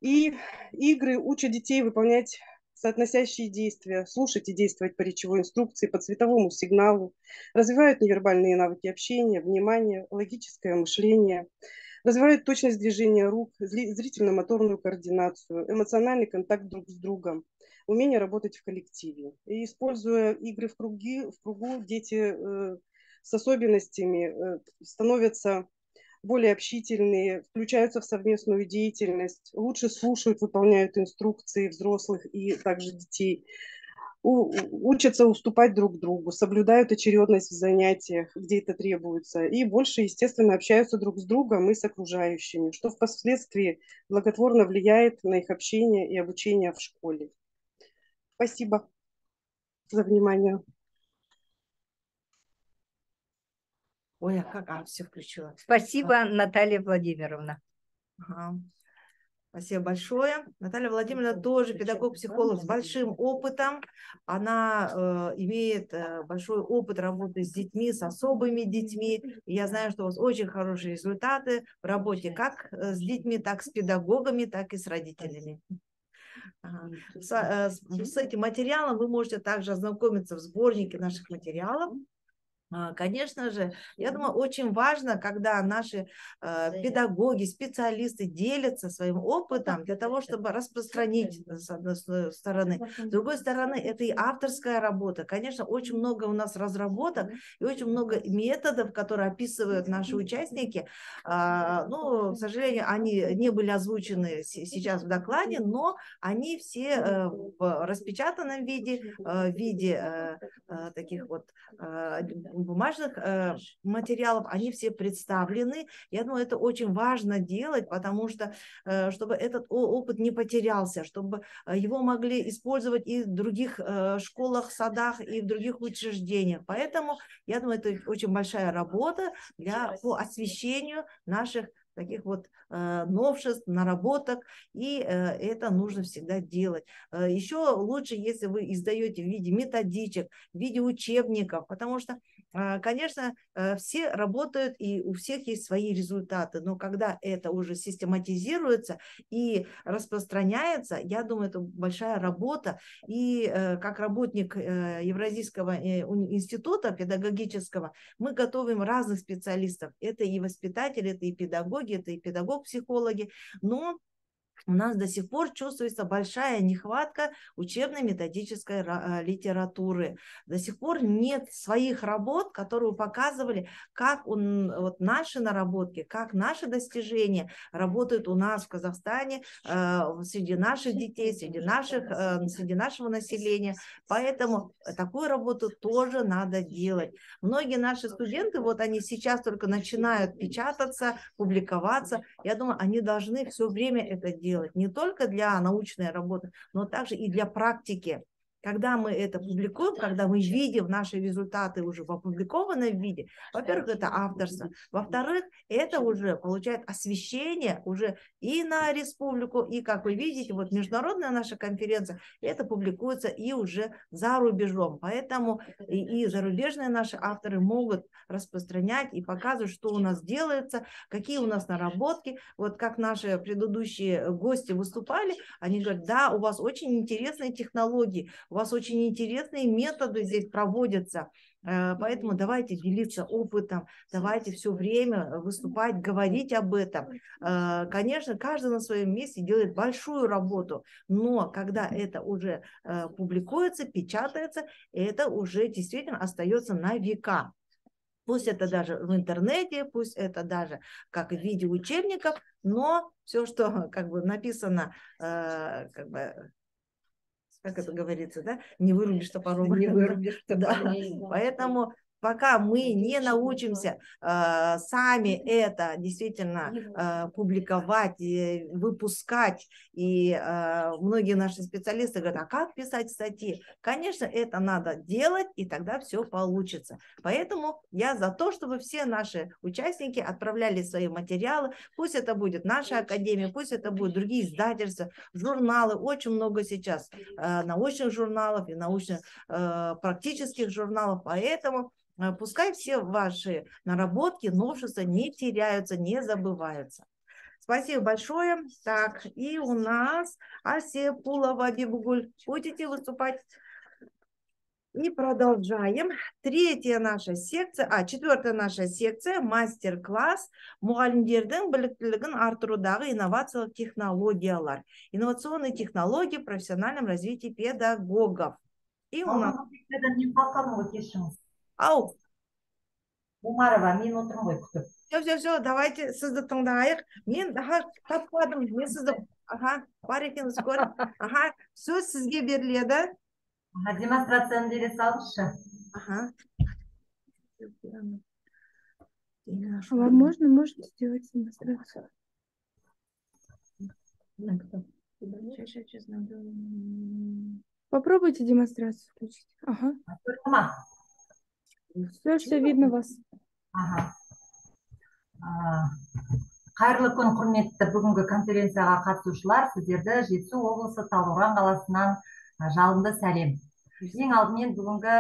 И игры учат детей выполнять соотносящие действия, слушать и действовать по речевой инструкции, по цветовому сигналу, развивают невербальные навыки общения, внимания, логическое мышление, развивают точность движения рук, зрительно-моторную координацию, эмоциональный контакт друг с другом, умение работать в коллективе. И используя игры в кругу дети с особенностями становятся более общительные, включаются в совместную деятельность, лучше слушают, выполняют инструкции взрослых и также детей, учатся уступать друг другу, соблюдают очередность в занятиях, где это требуется, и больше, естественно, общаются друг с другом и с окружающими, что впоследствии благотворно влияет на их общение и обучение в школе. Спасибо за внимание. Ой, а как все включила. Спасибо, Наталья Владимировна. Ага. Спасибо большое. Наталья Владимировна тоже педагог-психолог с большим опытом. Она имеет большой опыт работы с детьми, с особыми детьми. И я знаю, что у вас очень хорошие результаты в работе как с детьми, так с педагогами, так и с родителями. Ага. С этим материалом вы можете также ознакомиться в сборнике наших материалов. Конечно же, я думаю, очень важно, когда наши педагоги, специалисты делятся своим опытом для того, чтобы распространить, с одной стороны. С другой стороны, это и авторская работа. Конечно, очень много у нас разработок и очень много методов, которые описывают наши участники. Ну, к сожалению, они не были озвучены сейчас в докладе, но они все в распечатанном виде, в виде таких вот бумажных материалов, они все представлены. Я думаю, это очень важно делать, потому что, чтобы этот опыт не потерялся, чтобы его могли использовать и в других школах, садах, и в других учреждениях. Поэтому, я думаю, это очень большая работа по освещению наших таких вот новшеств, наработок, и это нужно всегда делать. Еще лучше, если вы издаете в виде методичек, в виде учебников, потому что, конечно, все работают и у всех есть свои результаты, но когда это уже систематизируется и распространяется, я думаю, это большая работа. И как работник Евразийского института педагогического мы готовим разных специалистов. Это и воспитатели, это и педагоги, это и педагог-психологи, но у нас до сих пор чувствуется большая нехватка учебно-методической литературы. До сих пор нет своих работ, которые показывали, как вот наши наработки, как наши достижения работают у нас в Казахстане, среди наших детей, среди нашего населения. Поэтому такую работу тоже надо делать. Многие наши студенты, вот они сейчас только начинают печататься, публиковаться. Я думаю, они должны все время это делать. Не только для научной работы, но также и для практики. Когда мы это публикуем, когда мы видим наши результаты уже в опубликованном виде, во-первых, это авторство, во-вторых, это уже получает освещение уже и на республику, и, как вы видите, вот международная наша конференция, это публикуется и уже за рубежом. Поэтому и зарубежные наши авторы могут распространять и показывать, что у нас делается, какие у нас наработки. Вот как наши предыдущие гости выступали, они говорят, да, у вас очень интересные технологии, у вас очень интересные методы здесь проводятся, поэтому давайте делиться опытом, давайте все время выступать, говорить об этом. Конечно, каждый на своем месте делает большую работу, но когда это уже публикуется, печатается, это уже действительно остается на века. Пусть это даже в интернете, пусть это даже как в виде учебников, но все, что как бы написано, как бы, как это говорится, да, не вырубишь топором. Не вырубишь топором. Да. Поэтому пока мы не научимся сами это действительно публиковать, выпускать, и многие наши специалисты говорят, а как писать статьи? Конечно, это надо делать, и тогда все получится. Поэтому я за то, чтобы все наши участники отправляли свои материалы, пусть это будет наша академия, пусть это будут другие издательства, журналы, очень много сейчас научных журналов и научно-практических журналов, поэтому пускай все ваши наработки, новшества не теряются, не забываются. Спасибо большое. Так, и у нас Асия Пулова Бибугуль. Будете выступать? И продолжаем. Четвертая наша секция, мастер-класс мұғалімдердің біліктілігін арттырудағы инновациялық технологиялар. Инновационные технологии в профессиональном развитии педагогов. И у нас... Ау. Умарова, мен отырмын ғой күтіп. Все, давайте сізді тыңдайық. Мен таппадым, мен сізді, бар екеніңіз көріп. Сөз сізге беріледі. Демонстрацияны бере салыңызшы. Вам можете сделать демонстрацию? Попробуйте демонстрацию включить. Все видно вас. Қайырлы күн, құрметті бүгінгі конференцияға қатысушылар, сіздерді Жетісу облысы Талдықорған қаласынан жалынды сәлем. Ең алдымен бүгінгі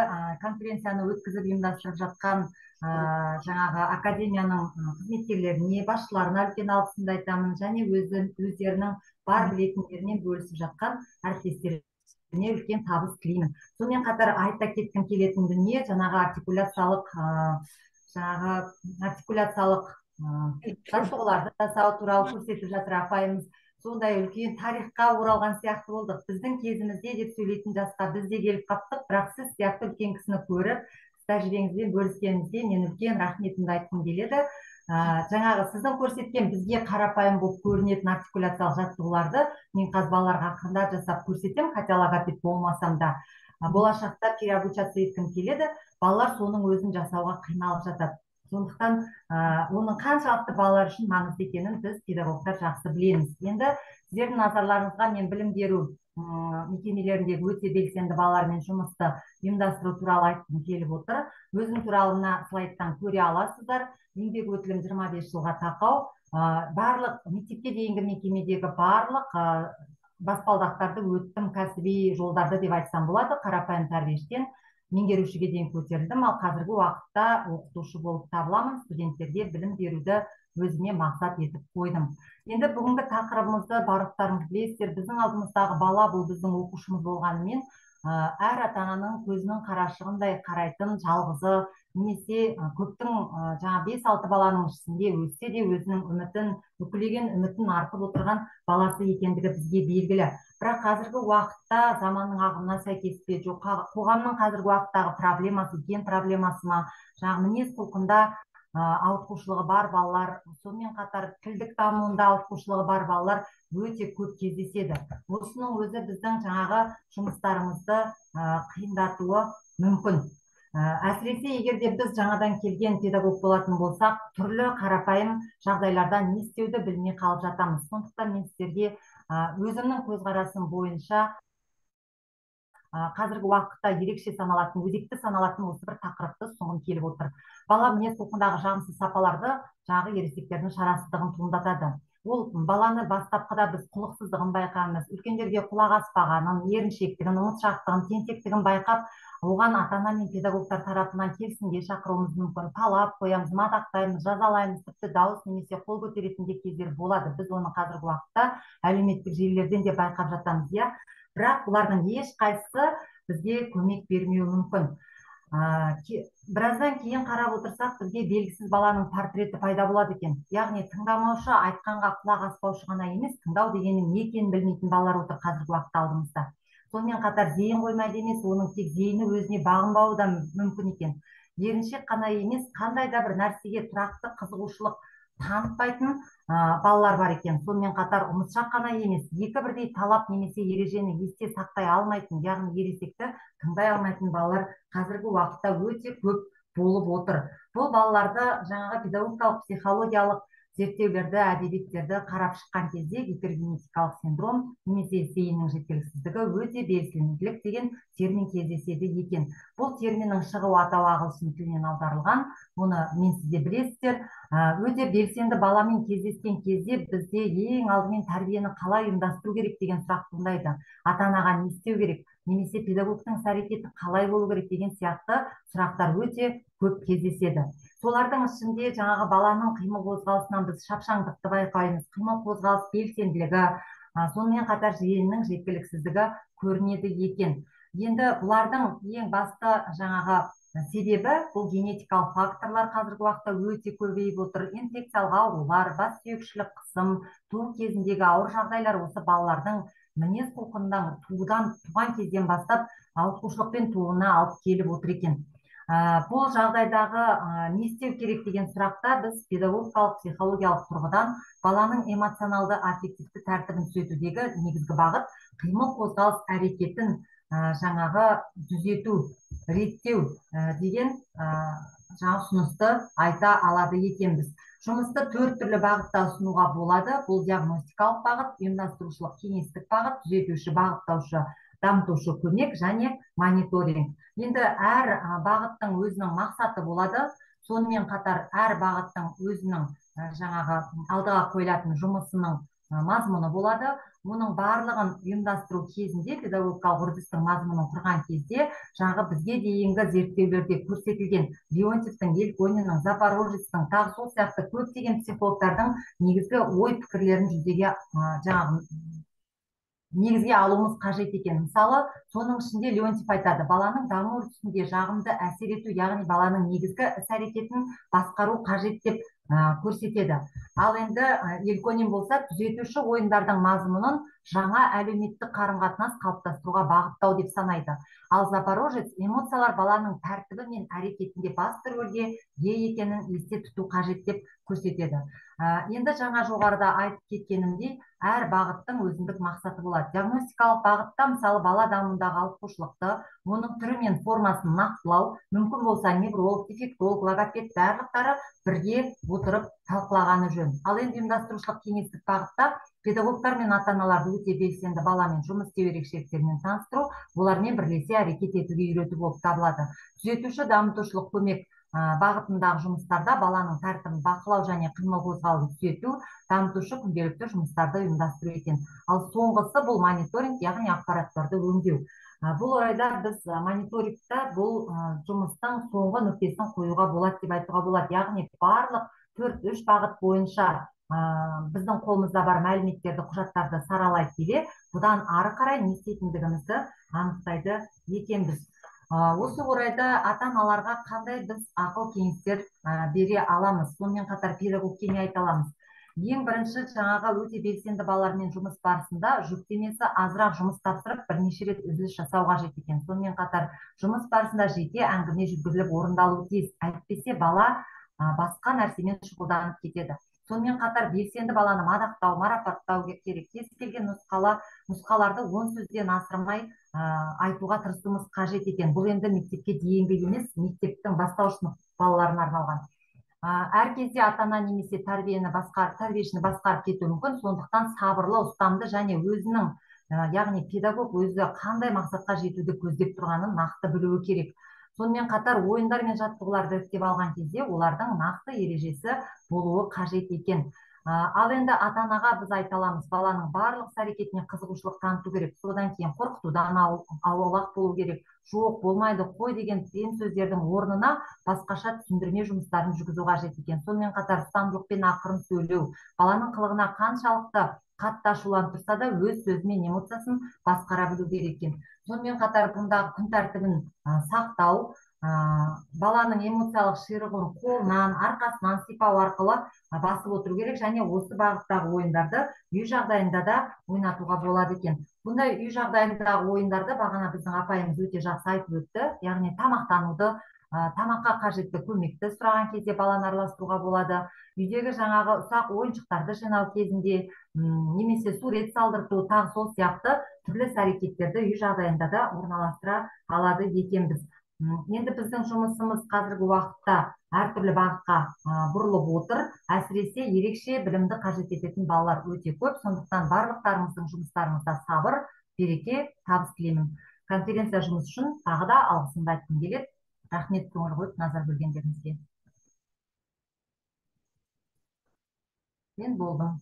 конференцияны өткізіп ұйымдастырып жатқан жаңағы академияның қызметкерлеріне, басшыларына үлкен алғысымды айтамын, және өздерінің бар білетіндерімен бөлісіп жатқан әріптестеріне үлкен табыс тілеймін. Сонымен қатар айта кеткім келетін дүние жаңағы артикуляциялық жаттығуларды жасау туралы көрсетіп жатыр апайымыз. Сондай үлкен тарихқа оралған сияқты болдық. Біздің кезімізде деп сөйлейтін жасқа біз де келіп қаптық, бірақ сіз сияқты үлкен кісіні көріп, тәжірибеңізбен бөліскеніңізге мен үлкен рахметімді айтқым келеді. Жаңағы сіздің көрсеткен бізге қарапайым болып көрінетін артикуляциялық жаттығуларды мен қазбаларға ақырындап жасап көрсетем, хотя логопед болмасам да. Болашақта переобучаться еткім келеді. Балалар соның өзін жасауға қиналып жатады. Сондықтан оның қаншалықты балалар үшін маңызды екенін біз педагогтар жақсы білеміз. Енді сіздердің назарларыңызға мен білім беру мекемелеріндегі өте белсенді балалармен жұмысты ұйымдастыру туралы айтқым келіп отыр. Өзім туралы мына слайдтан көре аласыздар. Еңбек өтілім 25 жылға тақау. Барлық мектепке дейінгі мекемедегі барлық баспалдақтарды өттім, кәсіби жолдарды деп айтсам болады. Қарапайым тәрбиештен меңгерушіге дейін көтерілдім, ал қазіргі уақытта оқытушы болып табыламын, студенттерге білім беруді өзіме мақсат етіп қойдым. Енді бүгінгі тақырыбымызды барлықтарыңыз білесіздер, біздің алдымыздағы бала бұл біздің оқушымыз болғанымен, әр ата-ананың көзінің қарашығындай қарайтын жалғызы, немесе көптің жаңа 5-6 баланың ішінде өссе де өзінің үмітін, үкілеген үмітін артып отырған баласы екендігі бізге белгілі. Бірақ қазіргі уақытта заманның ағымына сәйкес пе, жоқ, қоғамның қазіргі уақыттағы проблемасы, ген проблемасы ма, жаңа мінез құлқында ауытқушылығы бар балалар, сонымен қатар тілдік дамуында ауытқушылығы бар балалар өте көп кездеседі. Осының өзі біздің жаңағы жұмыстарымызды қиындатуы мүмкін. Әсіресе егер де біз жаңадан келген педагог болатын болсақ, түрлі қарапайым жағдайларда не істеуді білмей қалып жатамыз. Сондықтан мен сіздерге өзімнің көзқарасым бойынша қазіргі уақытта ерекше саналатын, өзекті саналатын осы бір тақырыпты ұсынғым келіп отыр. Бала мінез құлқындағы жағымсыз сапаларды жаңағы ересектердің шарасыздығын туындатады. Ол баланы бастапқыда біз құлықсыздығын байқаймыз, үлкендерге құлақ аспағанын, еріншектігін, ұмытшақтығын, тентектігін байқап, оған ата-ана мен педагогтар тарапынан келісімге шақыруымыз мүмкін, талап қоямыз, мадақтаймыз, жазалаймыз, тіпті дауыс немесе қол көтеретін де кездер болады. Біз оны қазіргі уақытта әлеуметтік желілерден де байқап жатамыз, иә. Бірақ бұлардың ешқайсысы бізге көмек бермеуі мүмкін. Біраздан кейін қарап отырсақ, бізге белгісіз баланың портреті пайда болады екен. Яғни тыңдамаушы, айтқанға құлақ аспаушы ғана емес, тыңдау дегеннің не екенін білмейтін балалар отыр қазіргі уақытта алдымызда. Сонымен қатар зейін қоймайды емес, оның тек зейіні өзіне бағынбауы да мүмкін екен. Еріншек қана емес, қандай да бір нәрсеге тұрақты қызығушылық танытпайтын балалар бар екен. Сонымен қатар ұмытшақ қана емес, екі бірдей талап немесе ережені есте сақтай алмайтын, яғни ересекті тыңдай алмайтын балалар қазіргі уақытта өте көп болып отыр. Бұл балаларды жаңағы педагогикалық, психологиялық зерттеулерді, әдебиеттерді қарап шыққан кезде гипергенетикалық синдром немесе зейіннің жеткіліксіздігі, өте белсенділік деген термин кездеседі екен. Бұл терминнің шығу атауы ағылшын тілінен аударылған, оны мен сізде білесіздер. Өте белсенді баламен кездескен кезде бізде ең алдымен тәрбиені қалай ұйымдастыру керек деген сұрақ туындайды. Ата-анаға не істеу керек, немесе педагогтың іс-әрекеті қалай болу керек деген сияқты сұрақтар өте көп кездеседі. Солардың ішінде жаңағы баланың қимыл қозғалысынан біз шапшаңдықты байқаймыз, қимыл қозғалыс белсенділігі, сонымен қатар зейіннің жеткіліксіздігі көрінеді екен. Енді бұлардың ең басты жаңағы себебі бұл генетикалық факторлар қазіргі уақытта өте көбейіп отыр. Инфекциялық аурулар, бас сүйекшілік қысым, туу кезіндегі ауыр жағдайлар осы балалардың мінез құлқындан туған кезден бастап ауытқушылықпен тууына алып келіп отыр екен. Бұл жағдайдағы не істеу керек деген сұрақта біз педагогикалық, психологиялық тұрғыдан баланың эмоционалды аффективті тәртібін түзетудегі негізгі бағыт қимыл қозғалыс әрекетін жаңағы түзету, реттеу деген жаңа ұсынысты айта алады екенбіз. Жұмысты 4 түрлі бағытта ұсынуға болады. Бұл диагностикалық бағыт, ұйымдастырушылық кеңестік бағыт, түзетуші, бағыттаушы, дамытушы көмек және мониторинг. Енді әр бағыттың өзінің мақсаты болады. Сонымен қатар әр бағыттың өзінің жаңағы алдыға қойылатын жұмысының мазмұны болады. Оның барлығын ұйымдастыру кезінде, педагогикалық үрдістің мазмұнын құрған кезде, жаңағы бізге дейінгі зерттеулерде көрсетілген Леонтьевтің, Елькониннің, Запорожецтің, тағы сол сияқты көптеген психологтардың негізгі ой пікірлерін негізге алуымыз қажет екен. Мысалы, соның ішінде Леонтьев айтады, баланың даму үрдісінде жағымды әсер ету, яғни баланың негізгі іс-әрекетін басқару қажет деп көрсетеді. Ал енді Елконин болса түзетуші ойындардың мазмұнын жаңа әлеуметтік қарым-қатынас қалыптастыруға бағыттау деп санайды. Ал Запорожец эмоциялар баланың тәртібі мен әрекетінде басты рөлге ие екенін есте тұту қажет деп көрсетеді. Енді жаңа жоғарыда айтып кеткенімдей, әр бағыттың өзіндік мақсаты болады. Диагностикалық бағытта мысалы бала дамуындағы ауытқушылықты, оның түрі мен формасын нақтылау, мүмкін болса невролог, дефектолог, логопед барлықтары бірге отырып талқылағаны жөн. Ал енді ұйымдастырушылық кеңестік бағытта педагогтар мен ата-аналарды өте белсенді баламен жұмыс істеу ерекшеліктерімен таныстыру, олармен бірлесе әрекет етуге үйрету болып табылады. Түзетуші дамытушылық көмек бағытындағы жұмыстарда баланың тәртібін бақылау және қимыл қозғалысын түзету, дамытушы күнделікті жұмыстарды ұйымдастыру екен. Ал соңғысы бұл мониторинг, яғни ақпараттарды өңдеу. Бұл орайда біз мониторингта бұл жұмыстың соңғы нүктесін қоюға болады деп айтуға болады. Яғни барлық 4-3 бағыт бойынша біздің қолымызда бар мәліметтерді, құжаттарды саралай келе, бұдан ары қарай не істейтіндігімізді анықтайды екенбіз. Осы орайда ата-аналарға қандай біз ақыл кеңестер бере аламыз, сонымен қатар педагогке не айта аламыз. Ең бірінші жаңағы өте белсенді балалармен жұмыс барысында жүктемесі азырақ жұмыс тапсырып, бірнеше рет үзіліс жасау қажет екен. Сонымен қатар жұмыс барысында жеке әңгіме жүргізіліп орындалуы тиіс. Әйтпесе бала басқа нәрсемен шұғылданып кетеді. Сонымен қатар белсенді баланы мадақтау, марапаттау керек. Кез келген нұсқаларды 10 сөзден асырмай айтуға тырысуымыз қажет екен. Бұл енді мектепке дейінгі емес, мектептің бастауыш балаларына арналған. Әр кезде ата-ана немесе тәрбиешіні басқарып кетуі мүмкін, сондықтан сабырлы, ұстамды және өзінің, яғни педагог өзі қандай мақсатқа жетуді көздеп тұрғанын нақты білуі керек. Сонымен қатар ойындар мен жаттығуларды іріктеп алған кезде олардың нақты ережесі болуы қажет екен. Ал енді ата-анаға біз айта аламыз, баланың барлық іс-әрекетіне қызығушылық таныту керек. Содан кейін қорқытудан аулақ болу керек. Жоқ, болмайды, қой деген тиын сөздердің орнына басқаша түсіндірме жұмыстарын жүргізу қажет екен. Сонымен қатар ұстамдылықпен ақырын сөйлеу, баланың қылығына қаншалықты қатты ашуланып тұрса да өз сөзі мен эмоциясын басқара білу керек екен. Сонымен қатар бұндағы күн тәртібін сақтау, баланың эмоциялық ширығын қолынан, арқасынан сипау арқылы басып отыру керек, және осы бағыттағы ойындарды үй жағдайында да ойнатуға болады екен. Бұндай үй жағдайындағы ойындарды бағана біздің апайымыз өте жақсы айтып өтті, яғни тамақтануды, тамаққа қажетті көмекті сұраған кезде баланы араластыруға болады. Үйдегі жаңағы ұсақ ойыншықтарды жинау кезінде немесе сурет салдырту, тағы сол сияқты түрлі әрекеттерді үй жағдайында да орналастыра алады екенбіз. Енді біздің жұмысымыз қазіргі уақытта әртүрлі бағытқа бұрылып отыр. Әсіресе ерекше білімді қажет ететін балалар өте көп. Сондықтан барлықтарымыздың жұмыстарымызда сабыр, береке, табыс тілеймін. Конференция жұмысы үшін тағы да алғысымды айтқым келеді. Рахмет көңіл қойып назар бөлгендеріңізге. Мен болдым.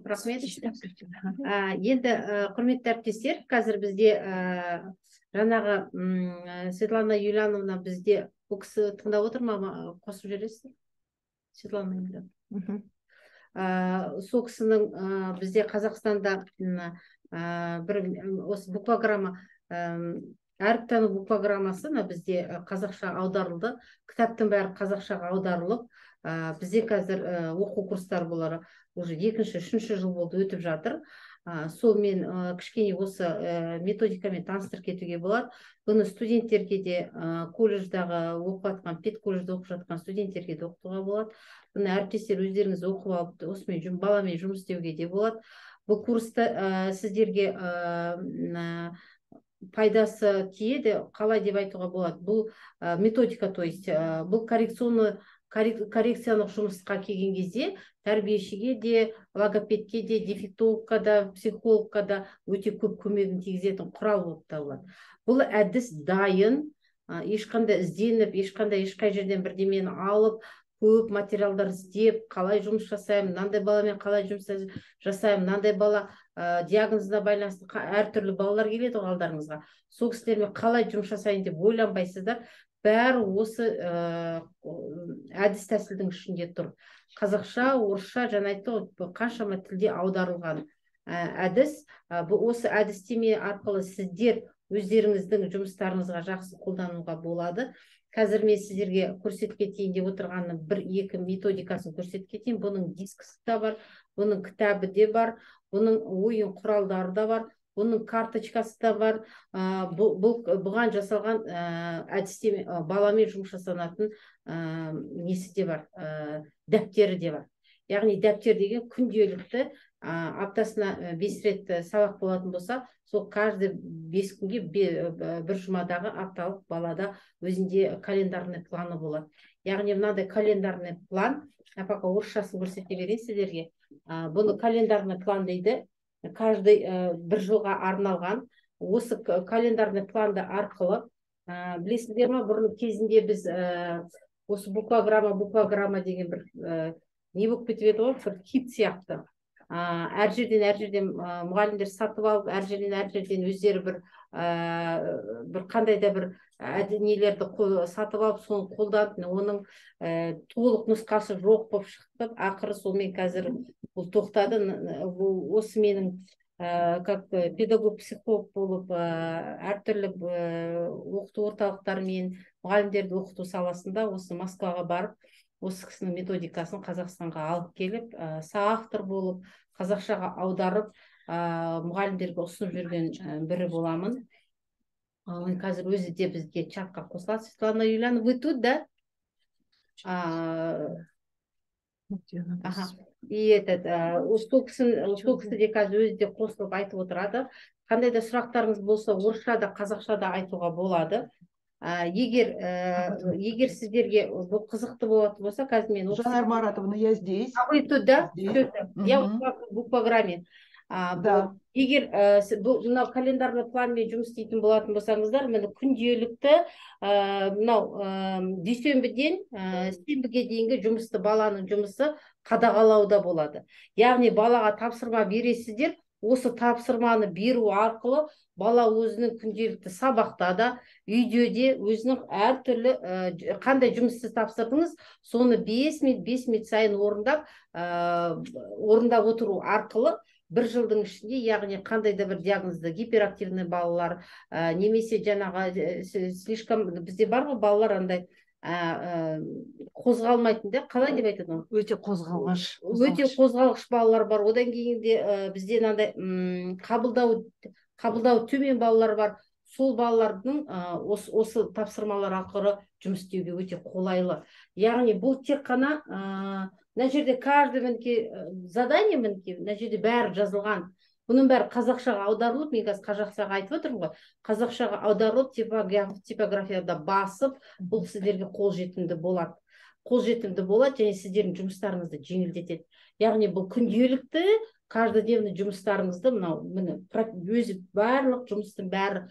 Рахмет. Енді құрметті әріптестер, қазір бізде жаңағы Светлана Юлиановна бізде бұл кісі тыңдап отыр ма? Қосып жібересіздер? Светлана Юлиановна. Сол кісінің бізде Қазақстанда бір осы буквограмма, әріп тану буквограммасы бізде қазақша аударылды. Кітаптың бәрі қазақшаға аударылып, бізде қазір оқу курстары болары уже 2-3 жыл болды өтіп жатыр. Сол мен кішкене осы методикамен таныстырып кетуге болады. Бұны студенттерге де, колледждағы оқып жатқан, педколледжде оқып жатқан студенттерге де оқытуға болады. Бұны әріптестер өздеріңіз оқып алып, осымен баламен жұмыс істеуге де болады. Бұл курсты сіздерге пайдасы тиеді, қалай деп айтуға болады. Бұл методика, то есть бұл коррекциялық жұмысқа келген кезде тәрбиешіге де, логопедке де, дефектологқа да, психологқа да өте көп көмегін тигізетін құрал болып табылады. Бұл әдіс дайын, ешқандай ізденіп, ешқай жерден бірдемені алып, көп материалдар іздеп, қалай жұмыс жасаймын, мынандай баламен қалай жұмыс жасаймын, мынандай бала диагнозына байланысты әртүрлі балалар келеді алдарыңызға. Сол кісілермен қалай жұмыс жасайын деп ойланбайсыздар. Бәрі осы әдіс тәсілдің ішінде тұр. Қазақша, орысша, жаңа айтты ғой, қаншама тілде аударылған әдіс. Осы әдістеме арқылы сіздер өздеріңіздің жұмыстарыңызға жақсы қолдануға болады. Қазір мен сіздерге көрсетіп кетейін деп отырғаным 1-2 методикасын көрсетіп кетейін. Бұның дискісі де бар, бұның кітабы де бар, бұның ойын құралдары да бар, бұның карточкасы да бар. Бұған жасалған әдістеме, баламен жұмыс жасанатын несі де бар, дәптері де бар. Яғни дәптер деген күнделікті аптасына 5 рет сабақ болатын болса, сол каждый 5 күнге бір жұмадағы апталық балада өзінде календарный планы болады. Яғни мынандай календарный план, пока орысшасын көрсете берейін сіздерге. Бұны календарный план дейді. Каждый бір жылға арналған. Осы календарный планды арқылы, білесіздер ме, бұрын кезінде біз осы букваграмма деген бір не болып кетіп еді ғой, бір хит сияқты. Әр жерден мұғалімдер сатып алып, әр жерден өздері бір қандай да бір нелерді сатып алып, соны қолданып, оның толық нұсқасы жоқ болып шықты. Ақыры солмен қазір бұл тоқтады. Осы менің как педагог-психолог болып әртүрлі оқыту орталықтарымен мұғалімдерді оқыту саласында осы Москваға барып, осы кісінің методикасын Қазақстанға алып келіп, соавтор болып, қазақшаға аударып, мұғалімдерге ұсынып жүрген бірі боламын. Қазір өзі де бізге чатқа қосылады. Светлана Юлиановна, вы тут, да? И сол кісі де қазір өзі де қосылып айтып отырады. Қандай да сұрақтарыңыз болса, орысша да, қазақша да айтуға болады. Егер сіздерге бұл қызықты болатын болса, қазір мен... Жанар Маратовна, я здесь. А вы тут, да? Я в букваграмме. Егер мынау календарный планмен жұмыс істейтін болатын болсаңыздар, міне күнделікті мынау дүйсенбіден сенбіге дейінгі жұмысты, баланың жұмысы қадағалауда болады. Яғни балаға тапсырма бересіздер, осы тапсырманы беру арқылы бала өзінің күнделікті сабақта да, үйде өзінің әртүрлі қандай жұмысты тапсырдыңыз, соны 5 минут сайын орындап отыру арқылы бір жылдың ішінде, яғни қандай да бір диагнозды, гиперактивный балалар, немесе жаңағы слишком, бізде бар ғой балалар андай қозғалмайтын, қалай деп айтады? Өте қозғалғыш. Өте қозғалғыш балалар бар. Одан кейін де бізде андай қабылдау төмен балалар бар. Сол балалардың осы тапсырмалар арқылы жұмыс істеуге өте қолайлы. Яғни бұл тек қана мына жерде каждый задание, мына жерде бәрі жазылған. Бұның бәрі қазақшаға аударылып, мен қазір қазақшаға айтып отырмын ғой, қазақшаға аударылып, типографияда басып, бұл сіздерге қолжетімді болады. Қолжетімді болады, және сіздердің жұмыстарыңызды жеңілдетеді. Яғни бұл күнделікті, каждодневный жұмыстарыңызды, өзі барлық жұмыстың бәрі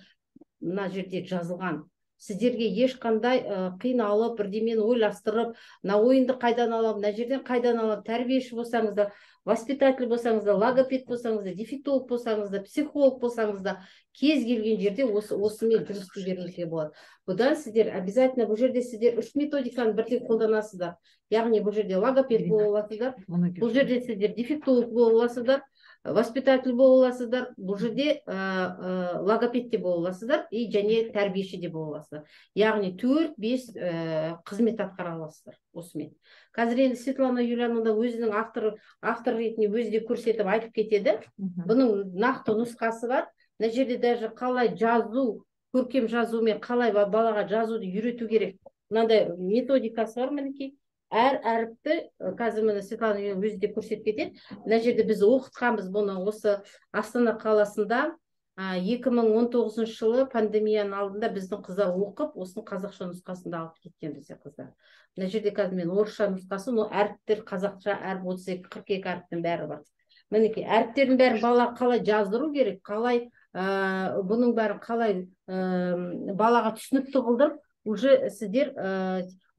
мына жерде жазылған. Сіздерге ешқандай қиналып, бірдемен ойластырып, мына ойынды қайдан алам, мына жерден қайдан алам, тәрбиеші болсаңызда, воспитатель болсаңызда, логопед болсаңызда, дефектолог болсаңызда, психолог болсаңызда, кез келген жерде осымен жұмыс істей беруіңізге болады. Бұдан сіздер обязательно бұл жерде сіздер 3 методиканы бірдей қолданасыздар. Яғни бұл жерде логопед бола аласыздар, бұл жерде сіздер дефектолог бола аласыздар, воспитатель бола аласыздар, бұл жерде логопед де бола аласыздар, и және тәрбиеші де бола аласыздар. Яғни 4-5 қызмет атқара аласыздар осымен. Қазір енді Светлана Юлиановна өзінің автор ретінде өзі де көрсетіп айтып кетеді. Бұның нақты нұсқасы бар. Мына жерде даже қалай жазу, көркем жазумен қалай балаға жазуды үйрету керек. Мынандай методикасы бар мінекей. Әр әріпті, қазір мені Светлана өзі де көрсетіп кетеді. Мына жерде біз оқытқанбыз бұны осы Астана қаласында 2019 жылы пандемияның алдында біздің қыздар оқып, осының қазақша нұсқасында алып кеткен бізде қыздар. Мына жерде қазір мен орысша нұсқасы, әріптер қазақша, әріп 32-42 әріптің бәрі бар. Мінекей, әріптердің бәрі бала қалай жаздыру керек, қалай бұның бәрі қалай балаға түсінікті қылдырып, уже сіздер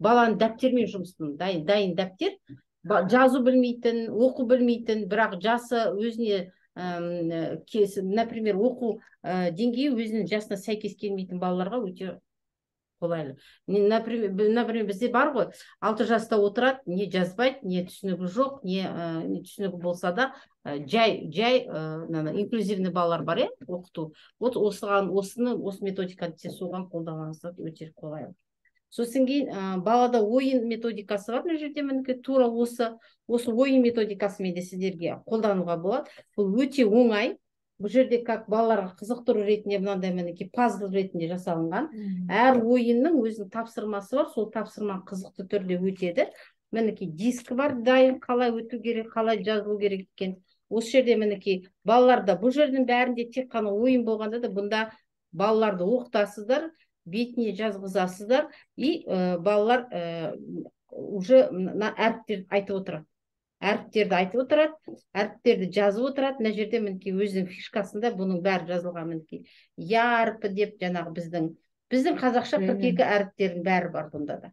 баланың дәптермен жұмысын, дайын дәптер, жазу білмейтін, оқу білмейтін, бірақ жасы өзіне, например, оқу деңгейі өзінің жасына сәйкес келмейтін балаларға өте қолайлы. Например, бізде бар ғой, 6 жаста отырады, не жазбайды, не түсінігі жоқ, не түсінігі болса да, жай инклюзивный балалар бар, оқыту. Вот осы методиканы сіз соған қолданғаныңызға өте қолайлы. Сосын кейін балада ойын методикасы бар, мына жерде мінекей тура осы ойын методикасымен де сіздерге қолдануға болады. Бұл өте оңай. Бұл жерде как балаларға қызықтыру ретінде мынандай мінекей пазл ретінде жасалынған. Әр ойынның өзінің тапсырмасы бар, сол тапсырма қызықты түрде өтеді. Мінекей дискі бар, дайын қалай өту керек, қалай жазылу керек екен. Осы жерде мінекей балаларда бұл жердің бәрінде тек қана ойын болғанда да бұнда балаларды оқытасыздар, бетіне жазғызасыздар, и балалар уже әріптерді айтып отырады. Әріптерді жазып отырады. Мына жерде мінекей өзінің фишкасында бұның бәрі жазылған, мінекей я әріпі деп жаңағы біздің қазақша 42 әріптердің бәрі бар бұнда да.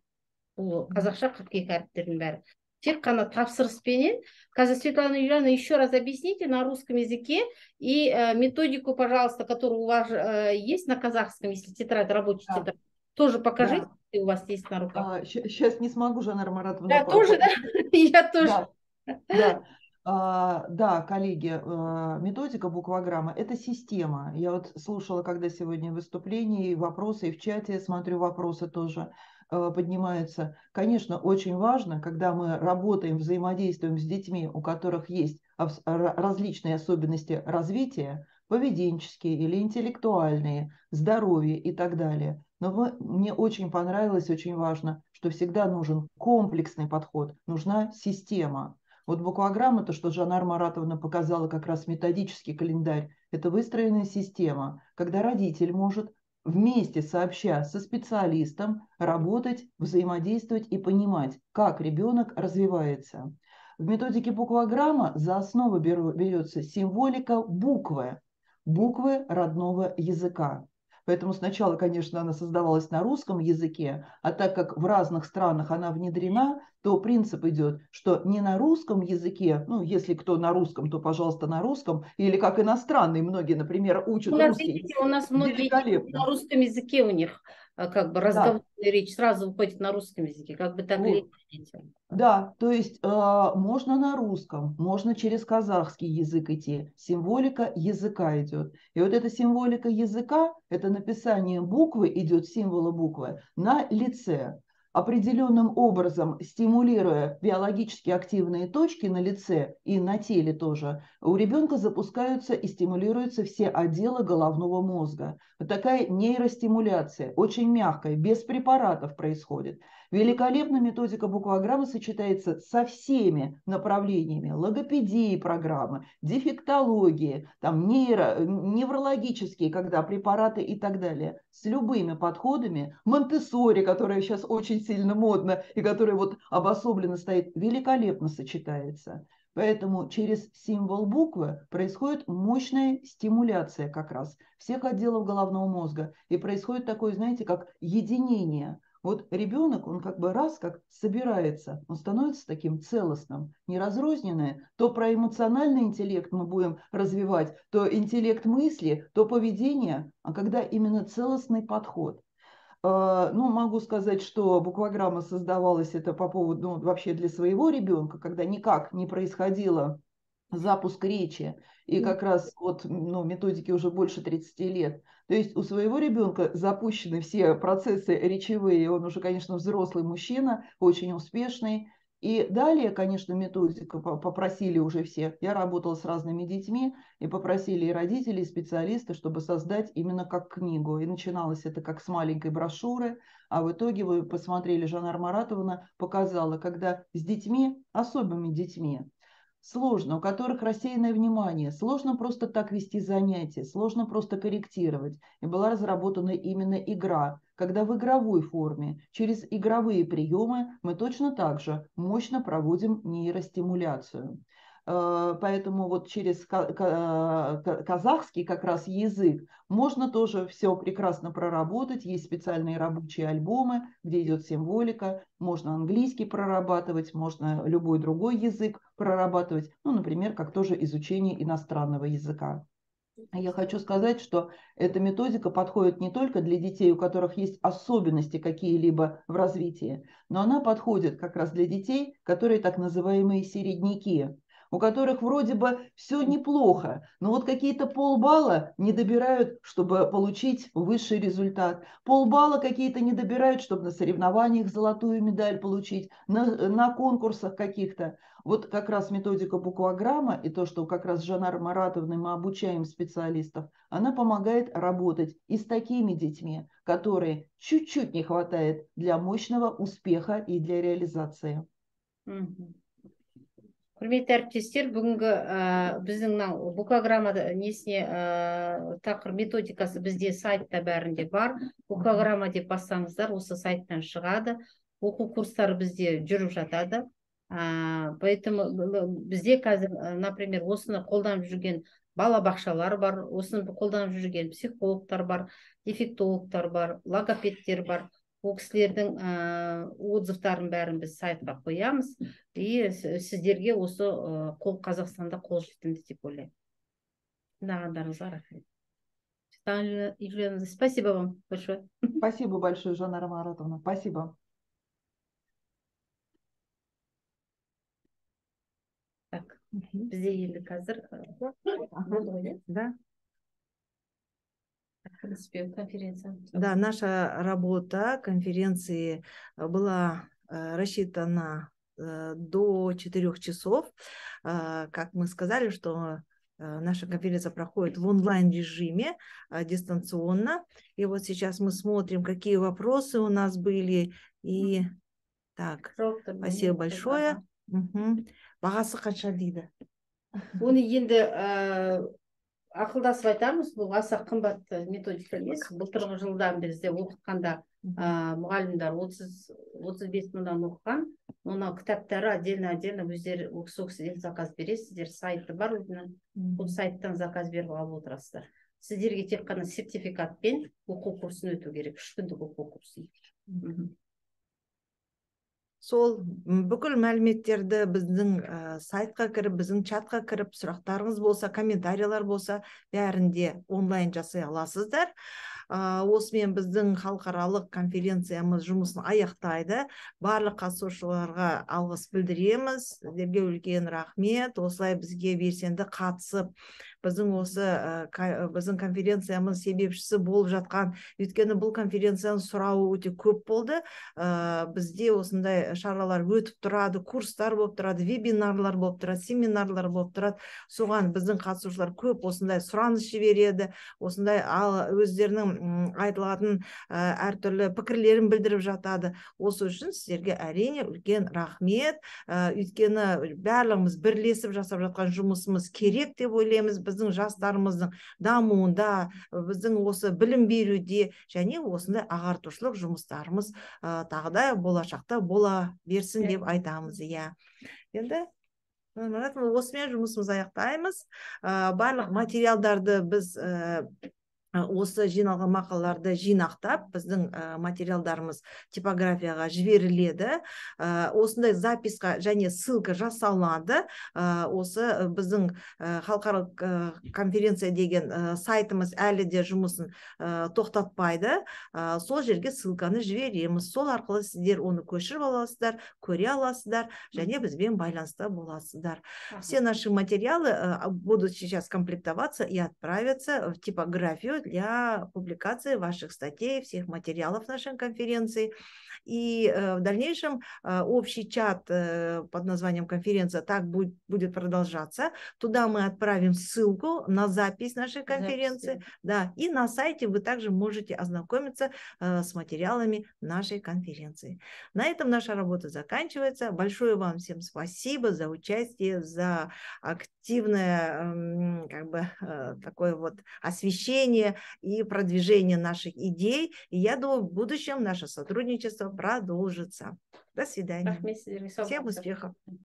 Бұл қазақша 42 әріптердің бәрі. Тек қана тапсырыспенен. Светлана Юрьевна, еще раз объясните на русском языке и методику, пожалуйста, которая у вас есть на казахском, если тетрадь, рабочая тетрадь, тоже покажите, если у вас есть на руках. Сейчас не смогу, Жанна Маратовна. Да, тоже, да? Я тоже. Да, коллеги, методика буквограмма – это система. Я вот слушала, когда сегодня выступление, и вопросы, и в чате смотрю, вопросы тоже поднимаются. Конечно, очень важно, когда мы работаем, взаимодействуем с детьми, у которых есть различные особенности развития, поведенческие или интеллектуальные, здоровье и так далее. Но мне очень понравилось, очень важно, что всегда нужен комплексный подход, нужна система. Вот буквограмма, то, что Жанна Маратовна показала, как раз методический календарь, это выстроенная система, когда родитель может вместе сообща со специалистом работать, взаимодействовать и понимать, как ребенок развивается. В методике буквограмма за основу берется символика буквы родного языка. Поэтому сначала, конечно, она создавалась на русском языке, а так как в разных странах она внедрена, то принцип идет, что не на русском языке, ну, если кто на русском, то, пожалуйста, на русском, или как иностранные, многие, например, учат русский. Видите, у нас многие на русском языке у них как бы разговорная речь сразу выходит на русском языке, как бы так или иначе. Да, то есть можно на русском, можно через казахский язык идти. Символика языка идет. И вот эта символика языка, это написание буквы, идет символа буквы на лице. Определенным образом стимулируя биологически активные точки на лице и на теле тоже, у ребенка запускаются и стимулируются все отделы головного мозга. Вот такая нейростимуляция, очень мягкая, без препаратов происходит. Великолепно методика буквограммы сочетается со всеми направлениями логопедии программы, дефектологии, там, неврологические, когда препараты и так далее. С любыми подходами, Монтессори, которая сейчас очень сильно модна и которая вот обособленно стоит, великолепно сочетается. Поэтому через символ буквы происходит мощная стимуляция как раз всех отделов головного мозга. И происходит такое, знаете, как единение. Вот ребенок, он как бы раз как собирается, он становится таким целостным, не разрозненное. То про эмоциональный интеллект мы будем развивать, то интеллект мысли, то поведение, а когда именно целостный подход. Ну, могу сказать, что буквограмма создавалась это по поводу, ну, вообще для своего ребенка, когда никак не происходило запуск речи, и как раз вот, ну, методике уже больше 30 лет. То есть у своего ребенка запущены все процессы речевые, он уже, конечно, взрослый мужчина, очень успешный. И далее, конечно, методика попросили уже все. Я работала с разными детьми, и попросили и родителей, и специалисты, чтобы создать именно как книгу. И начиналось это как с маленькой брошюры, а в итоге, вы посмотрели, Жанна Маратовна показала, когда с детьми, особыми детьми, сложно, у которых рассеянное внимание, сложно просто так вести занятия, сложно просто корректировать. И была разработана именно игра, когда в игровой форме, через игровые приемы мы точно так же мощно проводим нейростимуляцию. Поэтому вот через казахский как раз язык можно тоже все прекрасно проработать. Есть специальные рабочие альбомы, где идет символика. Можно английский прорабатывать, можно любой другой язык прорабатывать. Ну, например, как тоже изучение иностранного языка. Я хочу сказать, что эта методика подходит не только для детей, у которых есть особенности какие-либо в развитии, но она подходит как раз для детей, которые так называемые середняки, у которых вроде бы все неплохо, но вот какие-то полбалла не добирают, чтобы получить высший результат. Полбалла какие-то не добирают, чтобы на соревнованиях золотую медаль получить, на конкурсах каких-то. Вот как раз методика буквограмма и то, что как раз с Жанарой Маратовной мы обучаем специалистов, она помогает работать и с такими детьми, которые чуть-чуть не хватает для мощного успеха и для реализации. Құрметті әріптестер, бүгінгі біздің мынау буквограмма несіне тақыр методикасы бізде сайтта бәрінде бар. Буквограмма деп бассаңыздар, осы сайттан шығады. Оқу курстары бізде жүріп жатады. Поэтому бізде қазір, например, осыны қолданып жүрген балабақшалар бар, осыны қолданып жүрген психологтар бар, дефектологтар бар, логопедтер бар. Ол кісілердің отзывтарын бәрін біз сайтқа қоямыз, и сіздерге осы Қазақстанда қолжетімді деп ойлаймын. Тыңдағандарыңызға рахмет. Спасибо вам большое. Спасибо большое, Жанара Маратовна. Спасибо. Так, бізде енді қазір да. Конференция. Да, наша работа конференции была рассчитана до 4 часов. Как мы сказали, что наша конференция проходит в онлайн-режиме, дистанционно. И вот сейчас мы смотрим, какие вопросы у нас были. И так, спасибо большое. Бағасы қанша дейді? Оны енді ақылдасып айтамыз, бұл аса қымбат методика емес. Былтырғы жылдан бізде оқытқанда мұғалімдер 30-35 мыңнан оқыған. Оны кітаптары отдельно өздері кісіден заказ бересіздер. Сайты бар өзінің. Бұл сайттан заказ беріп алып отырасыздар. Сіздерге тек қана сертификатпен оқу курсын өту керек. 3 күндік оқу курсын. Сол бүкіл мәліметтерді біздің сайтқа кіріп, біздің чатқа кіріп, сұрақтарыңыз болса, комментариялар болса, бәрінде онлайн жасай аласыздар. Осымен біздің халықаралық конференциямыз жұмысын аяқтайды. Барлық қатысушыларға алғыс білдіреміз. Сіздерге үлкен рахмет. Осылай бізге белсенді қатысып, біздің конференциямыз себепшісі болып жатқан. Өйткені бұл конференцияның сұрауы өте көп болды. Бізде осындай шаралар өтіп тұрады, курстар болып тұрады, вебинарлар болып тұрады, семинарлар болып тұрады. Соған біздің қатысушылар көп осындай сұраныс жібереді, осындай өздерінің айтылатын әртүрлі пікірлерін білдіріп жатады. Осы үшін сіздерге әрине үлкен рахмет. Өйткені барлығымыз бірлесіп жасап жатқан жұмысымыз керек деп ойлаймыз. Біздің жастарымыздың дамуында, біздің осы білім беруде және осындай ағартушылық жұмыстарымыз тағы да болашақта бола берсін деп айтамыз. Енді осымен жұмысымыз аяқтаймыз. Барлық материалдарды біз осы жиналған мақалаларды жинақтап, біздің материалдарымыз типографияға жіберіледі. Осындай записқа және ссылка жасалынады. Осы біздің халықаралық конференция деген сайтымыз әлі де жұмысын тоқтатпайды. Сол жерге ссылканы жібереміз. Сол арқылы сіздер оны көшіріп аласыздар, көре аласыздар және бізбен байланыста боласыздар. Все наши материалы будут сейчас комплектоваться и отправиться в типографию для публикации ваших статей, всех материалов нашей конференции. И в дальнейшем общий чат под названием «Конференция» так будет продолжаться. Туда мы отправим ссылку на запись нашей конференции. Да, и на сайте вы также можете ознакомиться с материалами нашей конференции. На этом наша работа заканчивается. Большое вам всем спасибо за участие, за активное такое вот освещение и продвижение наших идей. И я думаю, в будущем наше сотрудничество продолжится. До свидания. Всем успехов.